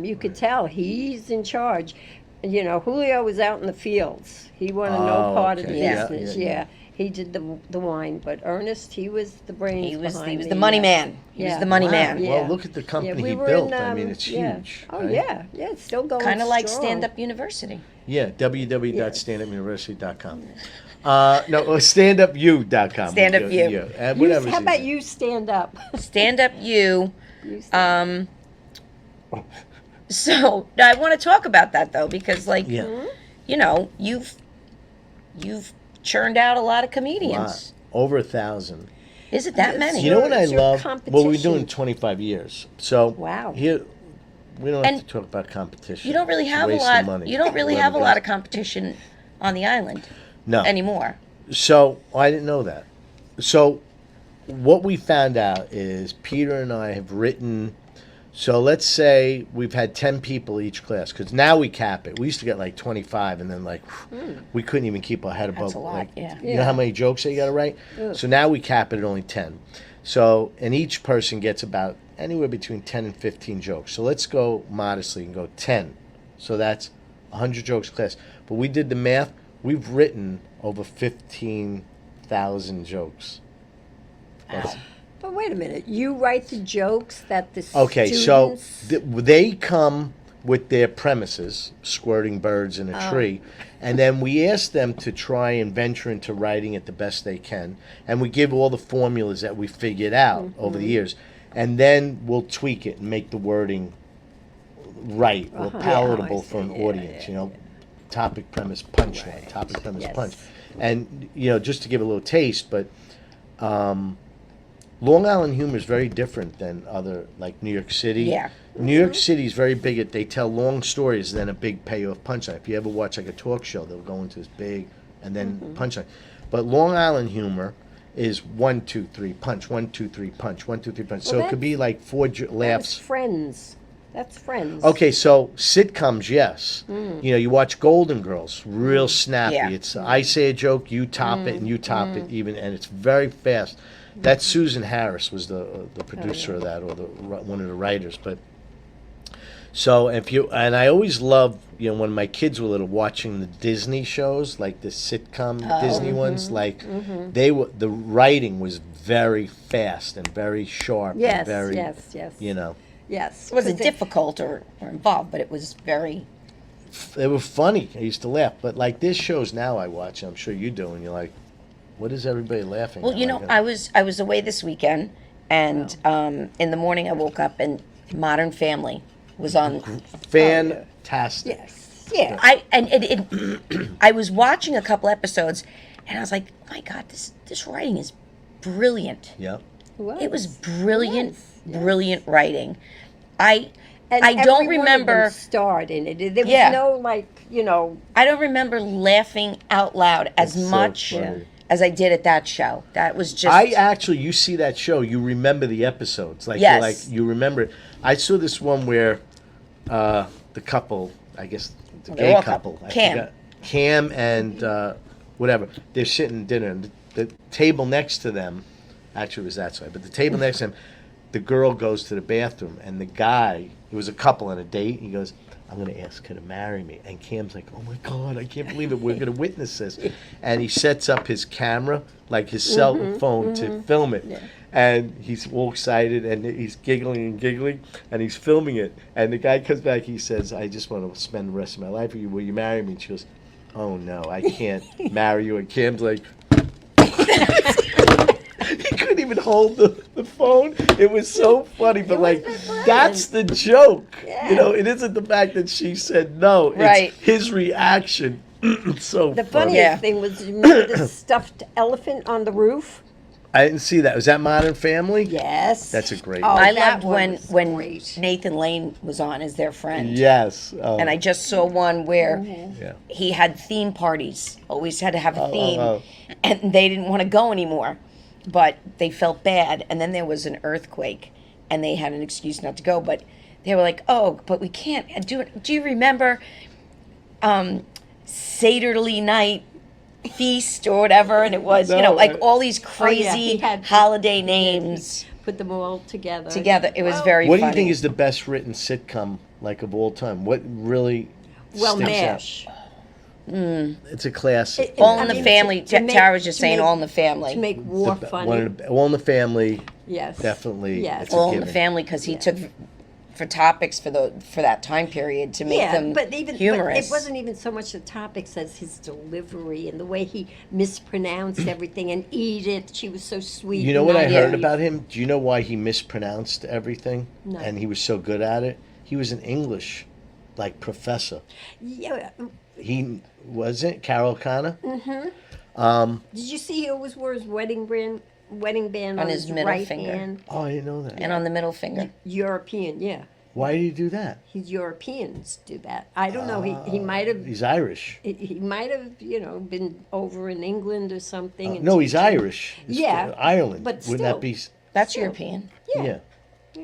Speaker 3: you could tell he's in charge. Julio was out in the fields. He wanted no
Speaker 2: Oh,
Speaker 3: part of the
Speaker 2: okay. Yeah,
Speaker 3: business.
Speaker 2: yeah,
Speaker 3: Yeah,
Speaker 2: yeah.
Speaker 3: He did the wine, but Ernest, he was the brains
Speaker 1: He was
Speaker 3: behind
Speaker 1: the money man. He was
Speaker 3: Yeah.
Speaker 1: the money
Speaker 2: Wow.
Speaker 1: man.
Speaker 3: Yeah.
Speaker 2: Well, look at the company
Speaker 3: we
Speaker 2: he
Speaker 3: were
Speaker 2: built.
Speaker 3: in,
Speaker 2: I mean, it's
Speaker 3: yeah.
Speaker 2: huge.
Speaker 3: Oh
Speaker 2: right?
Speaker 3: yeah, it's still going.
Speaker 1: Kind of like
Speaker 3: strong.
Speaker 1: Stand Up University.
Speaker 2: Yeah, www.standupuniversity.com. No, standupu.com.
Speaker 1: Stand Up U.
Speaker 2: Whatever.
Speaker 3: How about you stand up?
Speaker 1: Stand Up U.
Speaker 3: You stand
Speaker 1: So I want to talk about that though, because like,
Speaker 2: Yeah.
Speaker 1: you know, you've churned out a lot of
Speaker 2: Wow.
Speaker 1: comedians.
Speaker 2: Over 1,000.
Speaker 1: Is it that many?
Speaker 2: You know what I
Speaker 3: it's your
Speaker 2: love? Well, we're doing
Speaker 3: competition.
Speaker 2: 25 years. So
Speaker 3: Wow.
Speaker 2: here, we don't have
Speaker 1: And
Speaker 2: to talk about competition.
Speaker 1: You don't really
Speaker 2: It's a
Speaker 1: have a
Speaker 2: waste of
Speaker 1: lot.
Speaker 2: money.
Speaker 1: You don't really
Speaker 2: Whoever
Speaker 1: have a lot of
Speaker 2: does.
Speaker 1: competition on the island
Speaker 2: No.
Speaker 1: anymore.
Speaker 2: So I didn't know that. So what we found out is Peter and I have written. So let's say we've had 10 people each class, because now we cap it. We used to get like 25, and then like we couldn't even keep our head above.
Speaker 1: That's a lot,
Speaker 2: like,
Speaker 1: yeah.
Speaker 2: You know how many jokes they got to write? So now we cap it at only 10. So and each person gets about anywhere between 10 and 15 jokes. So let's go modestly and go 10. So that's 100 jokes class. But we did the math. We've written over 15,000 jokes. That's-
Speaker 3: But wait a minute, you write the jokes that the
Speaker 2: Okay,
Speaker 3: students...
Speaker 2: so they come with their premises, squirting birds in a tree, and then we ask them to try and venture into writing it the best they can, and we give all the formulas that we figured out over the years, and then we'll tweak it and make the wording right or palatable for an audience. You know, topic, premise, punchline. Topic, premise,
Speaker 3: Yes.
Speaker 2: punch, and you know, just to give a little taste, but. Long Island humor is very different than other, like New York City.
Speaker 1: Yeah.
Speaker 2: New York City is very big at, they tell long stories and then a big payoff punchline. If you ever watch like a talk show, they'll go into this big and then punchline. But Long Island humor is 1, 2, 3, punch, 1, 2, 3, punch, 1, 2, 3, punch. So
Speaker 3: Well,
Speaker 2: it could be like four
Speaker 3: That's
Speaker 2: laughs.
Speaker 3: Friends. That's Friends.
Speaker 2: Okay, so sitcoms, yes. You know, you watch Golden Girls, real snappy.
Speaker 1: Yeah.
Speaker 2: It's I say a joke, you top it, and you top it even, and it's very fast. That Susan Harris was the producer of that, or one of the writers. But so if you and I always loved, you know, when my kids were little, watching the Disney shows, like the sitcom Disney ones. Like they were, the writing was very fast and very sharp.
Speaker 3: Yes,
Speaker 2: and very,
Speaker 3: yes, yes.
Speaker 2: You know.
Speaker 3: Yes.
Speaker 1: It wasn't
Speaker 3: 'cause they-
Speaker 1: difficult or involved, but it was very.
Speaker 2: They were funny. I used to laugh. But like there's shows now I watch, I'm sure you do, and you're like, what is everybody laughing
Speaker 1: Well,
Speaker 2: at?
Speaker 1: you know,
Speaker 2: Like,
Speaker 1: I was away this weekend, and in the morning I woke up and Modern Family was on.
Speaker 2: fantastic.
Speaker 3: Yes.
Speaker 1: Yeah, I was watching a couple episodes, and I was like, oh my God, this writing is brilliant.
Speaker 2: Yeah.
Speaker 1: It was brilliant, brilliant writing. I
Speaker 3: And
Speaker 1: I don't
Speaker 3: every one of them
Speaker 1: remember.
Speaker 3: starred in it. There was
Speaker 1: Yeah.
Speaker 3: no, like, you know...
Speaker 1: I don't remember laughing out loud as
Speaker 2: It's so
Speaker 1: much
Speaker 2: funny.
Speaker 1: as I did at that show. That was just.
Speaker 2: I actually, you see that show, you remember the episodes. Like,
Speaker 1: Yes.
Speaker 2: you're like you remember it. I saw this one where the couple, I guess the
Speaker 1: They're
Speaker 2: gay
Speaker 1: all
Speaker 2: couple,
Speaker 1: couple.
Speaker 2: I
Speaker 1: Cam.
Speaker 2: forgot- Cam and whatever, they're sitting dinner, and the table next to them, actually it was that side, but the table next to them, the girl goes to the bathroom, and the guy, it was a couple on a date, he goes, I'm going to ask her to marry me. And Cam's like, oh my God, I can't believe it. We're going to witness this. And he sets up his camera, like his cell phone, to film it. And he's all excited, and he's giggling and giggling, and he's filming it. And the guy comes back, he says, I just want to spend the rest of my life with you. Will you marry me? And she goes, oh no, I can't marry you. And Cam's like, he couldn't even hold the phone. It was so funny, but like, that's the joke. You know, it isn't the fact that she said no. It's
Speaker 1: Right.
Speaker 2: his reaction. It's so
Speaker 3: The
Speaker 2: funny.
Speaker 3: funniest
Speaker 1: Yeah.
Speaker 3: thing was, remember the stuffed elephant on the roof?
Speaker 2: I didn't see that. Was that Modern Family?
Speaker 3: Yes.
Speaker 2: That's a great
Speaker 3: Oh,
Speaker 2: one.
Speaker 1: I
Speaker 3: that
Speaker 1: loved
Speaker 3: one was
Speaker 1: when
Speaker 3: great.
Speaker 1: Nathan Lane was on as their friend.
Speaker 2: Yes.
Speaker 1: And I just saw one where
Speaker 2: Yeah.
Speaker 1: he had theme parties. Always had to have a
Speaker 2: Oh,
Speaker 1: theme,
Speaker 2: oh.
Speaker 1: and they didn't want to go anymore, but they felt bad. And then there was an earthquake, and they had an excuse not to go. But they were like, "Oh, but we can't do it." Do you remember Saturday night feast or whatever? And it was,
Speaker 2: No,
Speaker 1: like
Speaker 2: I-
Speaker 1: all these
Speaker 3: Oh,
Speaker 1: crazy
Speaker 3: yeah, he had-
Speaker 1: holiday names
Speaker 3: Put them all together.
Speaker 1: together. It was very
Speaker 2: What do
Speaker 1: funny.
Speaker 2: you think is the best written sitcom, like, of all time? What really
Speaker 3: Well,
Speaker 2: sticks
Speaker 3: MASH.
Speaker 2: out? It's a classic.
Speaker 1: All
Speaker 3: I
Speaker 1: in the
Speaker 3: mean,
Speaker 1: Family.
Speaker 3: to make-
Speaker 1: Tara was just
Speaker 3: to
Speaker 1: saying
Speaker 3: make-
Speaker 1: All in the Family.
Speaker 3: To make war funny.
Speaker 2: All in the Family.
Speaker 3: Yes.
Speaker 2: Definitely.
Speaker 3: Yes.
Speaker 2: It's a
Speaker 1: All in the
Speaker 2: given.
Speaker 1: Family, because he
Speaker 3: Yeah.
Speaker 1: took for topics for that time period to make them
Speaker 3: but
Speaker 1: humorous.
Speaker 3: it wasn't even so much the topics as his delivery and the way he mispronounced everything. And Edith, she was so sweet.
Speaker 2: You know
Speaker 3: and
Speaker 2: what I
Speaker 3: naive.
Speaker 2: heard about him? Do you know why he mispronounced everything?
Speaker 3: No.
Speaker 2: And he was so good at it? He was an English, professor.
Speaker 3: Yeah.
Speaker 2: He wasn't Carol Connor.
Speaker 3: Did you see he always wore his wedding band on
Speaker 1: his
Speaker 3: his
Speaker 1: middle
Speaker 3: right
Speaker 1: finger.
Speaker 3: hand?
Speaker 2: Oh, I didn't know that.
Speaker 1: and on the middle finger.
Speaker 3: European, yeah.
Speaker 2: Why did he do that?
Speaker 3: He's Europeans do that. I don't know. He might have.
Speaker 2: He's Irish.
Speaker 3: He might have, been over in England or something. and
Speaker 2: No, he's Irish. It's
Speaker 3: Yeah,
Speaker 2: Ireland.
Speaker 3: but
Speaker 2: Wouldn't
Speaker 3: still.
Speaker 2: that be?
Speaker 1: That's
Speaker 3: Still.
Speaker 1: European.
Speaker 3: Yeah,
Speaker 2: Yeah.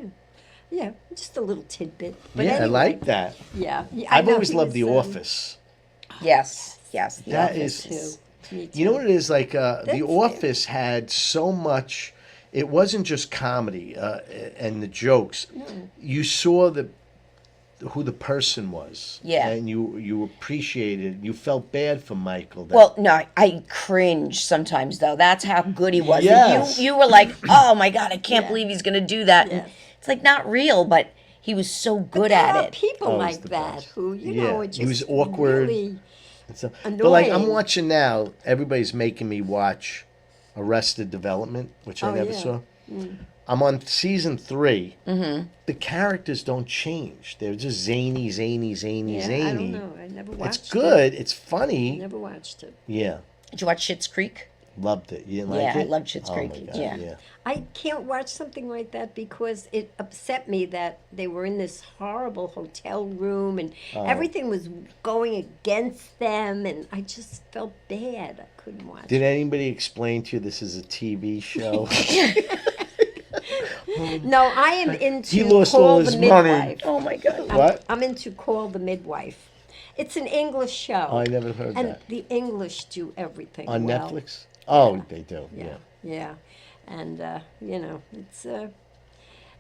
Speaker 3: yeah. Just a little tidbit. But
Speaker 2: Yeah, I
Speaker 3: anyway,
Speaker 2: like that.
Speaker 3: Yeah, I
Speaker 2: I've
Speaker 3: know
Speaker 2: always
Speaker 3: he
Speaker 2: loved
Speaker 3: was,
Speaker 2: The Office.
Speaker 1: Yes, yes. The
Speaker 2: That
Speaker 1: Office
Speaker 2: is-
Speaker 3: Me too.
Speaker 2: You know what it is? The
Speaker 3: That's-
Speaker 2: Office had so much. It wasn't just comedy and the jokes. You saw who the person was.
Speaker 1: Yeah.
Speaker 2: And you appreciated. You felt bad for Michael.
Speaker 1: Well, no, I cringe sometimes though. That's how good he was.
Speaker 2: Yes.
Speaker 1: You were like, oh my god, I can't
Speaker 3: Yeah.
Speaker 1: believe he's gonna do that. And
Speaker 3: Yes.
Speaker 1: it's like not real, but he was so good
Speaker 3: there
Speaker 1: at
Speaker 3: are
Speaker 1: it.
Speaker 3: people
Speaker 2: Oh, he's
Speaker 3: like
Speaker 2: the
Speaker 3: that
Speaker 2: best.
Speaker 3: who,
Speaker 2: Yeah,
Speaker 3: are just
Speaker 2: he was awkward.
Speaker 3: Really,
Speaker 2: So, but I'm
Speaker 3: Annoying.
Speaker 2: watching now. Everybody's making me watch Arrested Development, which I
Speaker 3: Oh,
Speaker 2: never
Speaker 3: yeah.
Speaker 2: saw. I'm on season 3. Mm-hmm. The characters don't change. They're just zany, zany, zany,
Speaker 3: yeah,
Speaker 2: zany.
Speaker 3: I don't know. I never watched
Speaker 2: It's good. It's
Speaker 3: it.
Speaker 2: funny.
Speaker 3: Never watched it.
Speaker 2: Yeah,
Speaker 1: Did you watch Schitt's Creek?
Speaker 2: loved it. You didn't
Speaker 1: Yeah,
Speaker 2: like it?
Speaker 1: I loved Schitt's
Speaker 2: Oh
Speaker 1: Creek.
Speaker 2: my God,
Speaker 1: Yeah.
Speaker 2: yeah.
Speaker 3: I can't watch something like that because it upset me that they were in this horrible hotel room and
Speaker 2: Oh.
Speaker 3: everything was going against them, and I just felt bad. I couldn't watch.
Speaker 2: Did anybody explain to you this is a TV show?
Speaker 3: No, I am into
Speaker 2: He lost
Speaker 3: Call
Speaker 2: all
Speaker 3: the
Speaker 2: his money.
Speaker 3: Midwife.
Speaker 1: Oh my god.
Speaker 2: What?
Speaker 3: I'm into Call the Midwife. It's an English show.
Speaker 2: Oh, I never heard
Speaker 3: and
Speaker 2: that.
Speaker 3: the English do everything
Speaker 2: On
Speaker 3: well.
Speaker 2: Netflix? Oh, they do.
Speaker 3: Yeah,
Speaker 2: Yeah.
Speaker 3: yeah, and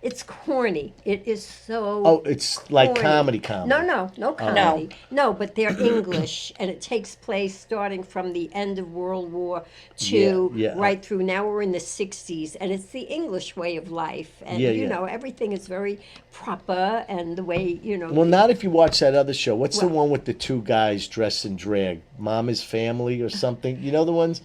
Speaker 3: it's corny. It is so.
Speaker 2: Oh, it's like
Speaker 3: corny.
Speaker 2: comedy.
Speaker 3: No comedy. No, but they're English, and it takes place starting from the end of World War II
Speaker 2: Yeah, yeah.
Speaker 3: right through. Now we're in the '60s, and it's the English way of life, and
Speaker 2: Yeah, yeah.
Speaker 3: everything is very proper, and the way
Speaker 2: Well, not if you watch that other show. What's the
Speaker 3: Well-
Speaker 2: one with the two guys dressed in drag? Mama's Family or something? You know the ones?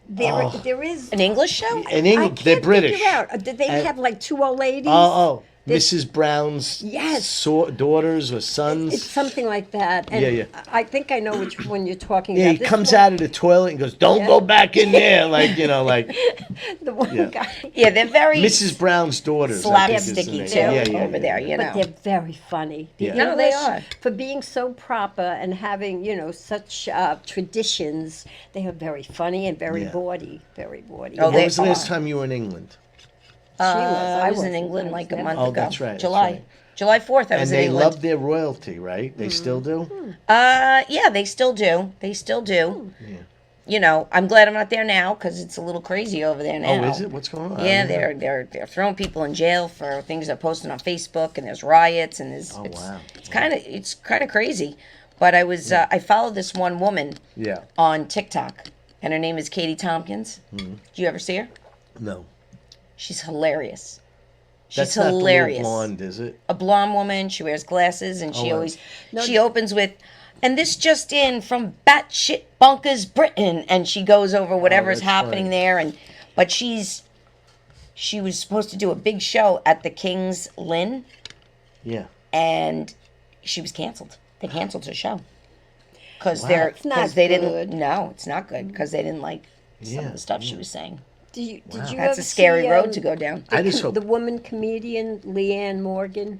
Speaker 3: there is.
Speaker 1: An English show?
Speaker 2: In
Speaker 3: I
Speaker 2: England,
Speaker 3: can't
Speaker 2: they're British.
Speaker 3: Figure out. Did they
Speaker 2: And-
Speaker 3: have like two old ladies?
Speaker 2: Oh,
Speaker 3: This-
Speaker 2: Mrs. Brown's
Speaker 3: Yes.
Speaker 2: daughters or sons.
Speaker 3: It's something like that. And
Speaker 2: Yeah, yeah.
Speaker 3: I think I know which one you're talking
Speaker 2: Yeah,
Speaker 3: about.
Speaker 2: he
Speaker 3: This
Speaker 2: comes
Speaker 3: one-
Speaker 2: out of the toilet and goes, "Don't
Speaker 3: Yeah.
Speaker 2: go back in there!" Like
Speaker 3: The one
Speaker 2: Yeah.
Speaker 3: guy.
Speaker 1: Yeah, they're very
Speaker 2: Mrs. Brown's daughters. I think is the
Speaker 1: slapsticky
Speaker 2: name.
Speaker 1: too over
Speaker 2: yeah.
Speaker 1: there, you
Speaker 3: But
Speaker 1: know.
Speaker 3: they're very funny. The
Speaker 2: Yeah.
Speaker 1: No, they
Speaker 3: English,
Speaker 1: are.
Speaker 3: For being so proper and having, such traditions, they are very funny and very
Speaker 2: Yeah.
Speaker 3: baudy. Very baudy.
Speaker 1: Oh,
Speaker 2: When
Speaker 1: they
Speaker 2: was the last
Speaker 1: are.
Speaker 2: time you were in England?
Speaker 1: I was in
Speaker 3: wasn't.
Speaker 1: England
Speaker 3: I
Speaker 1: like
Speaker 3: was
Speaker 1: a
Speaker 3: there.
Speaker 1: month
Speaker 2: Oh,
Speaker 1: ago.
Speaker 2: that's right, that's
Speaker 1: July.
Speaker 2: right.
Speaker 1: July 4th, I
Speaker 2: And
Speaker 1: was in
Speaker 2: they
Speaker 1: England.
Speaker 2: love their royalty, right? They still do.
Speaker 1: Yeah, they still do. They still do.
Speaker 2: Yeah.
Speaker 1: You know, I'm glad I'm not there now because it's a little crazy over there now.
Speaker 2: Oh, is it? What's going on?
Speaker 1: Yeah, they're throwing people in jail for things they're posting on Facebook, and there's riots, and there's
Speaker 2: Oh, wow.
Speaker 1: it's kind of crazy. But I was I followed this one woman
Speaker 2: Yeah.
Speaker 1: on TikTok, and her name is Katie Tompkins. Did you ever see her?
Speaker 2: No.
Speaker 1: She's hilarious. She's
Speaker 2: That's not
Speaker 1: hilarious.
Speaker 2: the little blonde, is it?
Speaker 1: A blonde woman. She wears glasses, and she
Speaker 2: wow.
Speaker 1: always she opens with, "And this just in from batshit bonkers Britain," and she goes over whatever's
Speaker 2: that's
Speaker 1: happening
Speaker 2: funny.
Speaker 1: there. But she was supposed to do a big show at the King's Lynn,
Speaker 2: Yeah.
Speaker 1: and she was canceled. They canceled her show because
Speaker 2: Wow.
Speaker 1: they're
Speaker 3: It's not
Speaker 1: because they
Speaker 3: good.
Speaker 1: didn't. No, it's not good because they didn't like some
Speaker 2: Yeah,
Speaker 1: of the stuff she was saying.
Speaker 3: Did you
Speaker 1: That's
Speaker 3: ever
Speaker 1: a scary
Speaker 3: see,
Speaker 1: road to go down.
Speaker 2: I just hope.
Speaker 3: the woman comedian Leanne Morgan?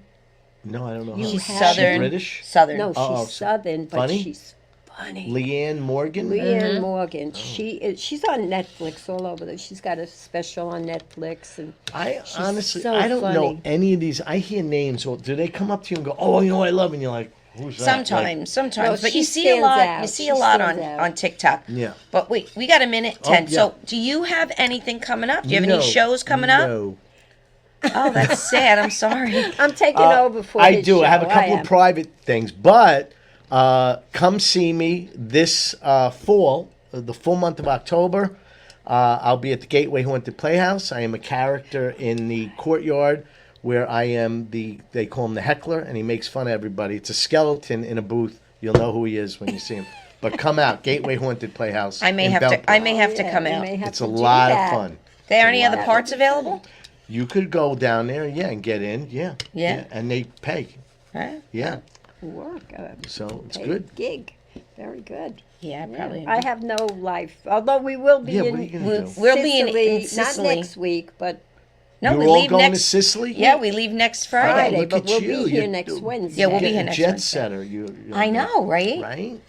Speaker 2: No, I don't know.
Speaker 3: You
Speaker 2: how.
Speaker 1: She's
Speaker 3: have-
Speaker 1: Southern.
Speaker 2: British?
Speaker 1: Southern.
Speaker 3: No, she's
Speaker 2: Oh,
Speaker 3: Southern, but
Speaker 2: funny?
Speaker 3: she's funny.
Speaker 2: Leanne Morgan?
Speaker 3: Leanne Morgan.
Speaker 2: Oh.
Speaker 3: She's on Netflix all over. She's got a special on Netflix, and
Speaker 2: I honestly,
Speaker 3: so
Speaker 2: I don't know
Speaker 3: funny.
Speaker 2: any of these. I hear names. Or do they come up to you and go, "Oh, you know what I love," and you're like, "Who's that?"
Speaker 1: Sometimes,
Speaker 3: No,
Speaker 1: but
Speaker 3: she
Speaker 1: you see a
Speaker 3: stands
Speaker 1: lot.
Speaker 3: out.
Speaker 1: You see
Speaker 3: She
Speaker 1: a lot
Speaker 3: stands
Speaker 1: on
Speaker 3: out.
Speaker 1: TikTok.
Speaker 2: Yeah.
Speaker 1: But wait, we got a minute 10.
Speaker 2: yeah.
Speaker 1: So, do you have anything coming up? Do you have
Speaker 2: No,
Speaker 1: any shows coming up?
Speaker 2: No.
Speaker 1: Oh, that's sad. I'm sorry.
Speaker 3: I'm taking over for
Speaker 2: I
Speaker 3: his
Speaker 2: do. I have a
Speaker 3: show.
Speaker 2: couple
Speaker 3: am.
Speaker 2: of private things, but Come see me this fall, the full month of October. I'll be at the Gateway Haunted Playhouse. I am a character in the courtyard where I am they call him the heckler, and he makes fun of everybody. It's a skeleton in a booth. You'll know who he is when you see him. But come out, Gateway Haunted Playhouse.
Speaker 1: I may
Speaker 2: in
Speaker 1: have to.
Speaker 2: Bellport.
Speaker 1: I may have to
Speaker 3: Yeah,
Speaker 1: come
Speaker 3: you
Speaker 1: out.
Speaker 3: may have
Speaker 2: It's
Speaker 3: to
Speaker 2: a
Speaker 3: do
Speaker 2: lot of
Speaker 3: that.
Speaker 2: fun.
Speaker 1: There are
Speaker 2: It's a
Speaker 1: any other
Speaker 2: lot.
Speaker 1: parts available?
Speaker 2: You could go down there, and get in,
Speaker 1: Yeah.
Speaker 2: and they pay,
Speaker 1: Right?
Speaker 2: yeah.
Speaker 3: Work.
Speaker 2: So it's
Speaker 3: Paid
Speaker 2: good.
Speaker 3: gig. Very good.
Speaker 1: Yeah,
Speaker 3: Yeah.
Speaker 1: probably.
Speaker 3: I have no life, although we will be
Speaker 2: Yeah,
Speaker 3: in
Speaker 2: what are you gonna
Speaker 1: We'll,
Speaker 2: do?
Speaker 1: we'll be in
Speaker 3: Sicily,
Speaker 1: Sicily.
Speaker 3: not next week, but
Speaker 1: No,
Speaker 2: You're
Speaker 1: we
Speaker 2: all
Speaker 1: leave
Speaker 2: going
Speaker 1: next.
Speaker 2: to Sicily?
Speaker 1: Yeah, we leave next Friday.
Speaker 3: Friday,
Speaker 2: Look
Speaker 3: but
Speaker 2: at
Speaker 3: we'll
Speaker 2: you.
Speaker 3: be here
Speaker 2: You're
Speaker 3: next Wednesday.
Speaker 1: Yeah, we'll be
Speaker 2: Getting
Speaker 1: here next
Speaker 2: jet
Speaker 1: Wednesday.
Speaker 2: setter.
Speaker 1: I know, right?
Speaker 2: Right?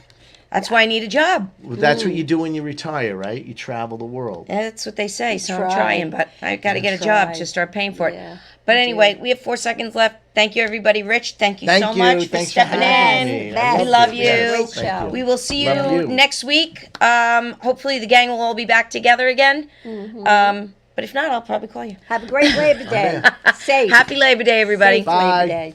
Speaker 1: That's why I need a job.
Speaker 2: Well, that's what you do when you retire, right? You travel the world.
Speaker 1: That's what they say. So I'm
Speaker 3: Try.
Speaker 1: trying, but I got to get a job
Speaker 3: Try.
Speaker 1: to start paying for it.
Speaker 3: Yeah,
Speaker 1: But
Speaker 3: you
Speaker 1: anyway,
Speaker 3: do.
Speaker 1: we have 4 seconds left. Thank you, everybody. Rich, thank you
Speaker 2: Thank
Speaker 1: so
Speaker 2: you.
Speaker 1: much for
Speaker 2: Thanks for
Speaker 1: stepping
Speaker 2: having
Speaker 1: in.
Speaker 2: me. I
Speaker 1: We
Speaker 3: Best.
Speaker 1: love
Speaker 2: it.
Speaker 1: you.
Speaker 2: Yes,
Speaker 3: Great
Speaker 2: thank
Speaker 3: show.
Speaker 2: you.
Speaker 1: We will see
Speaker 2: Love
Speaker 1: you
Speaker 2: you.
Speaker 1: next week. Hopefully, the gang will all be back together again. But if not, I'll probably call you.
Speaker 3: Have a great Labor Day. Safe.
Speaker 1: Happy Labor Day, everybody.
Speaker 3: Safe
Speaker 2: Bye.
Speaker 3: Labor Day.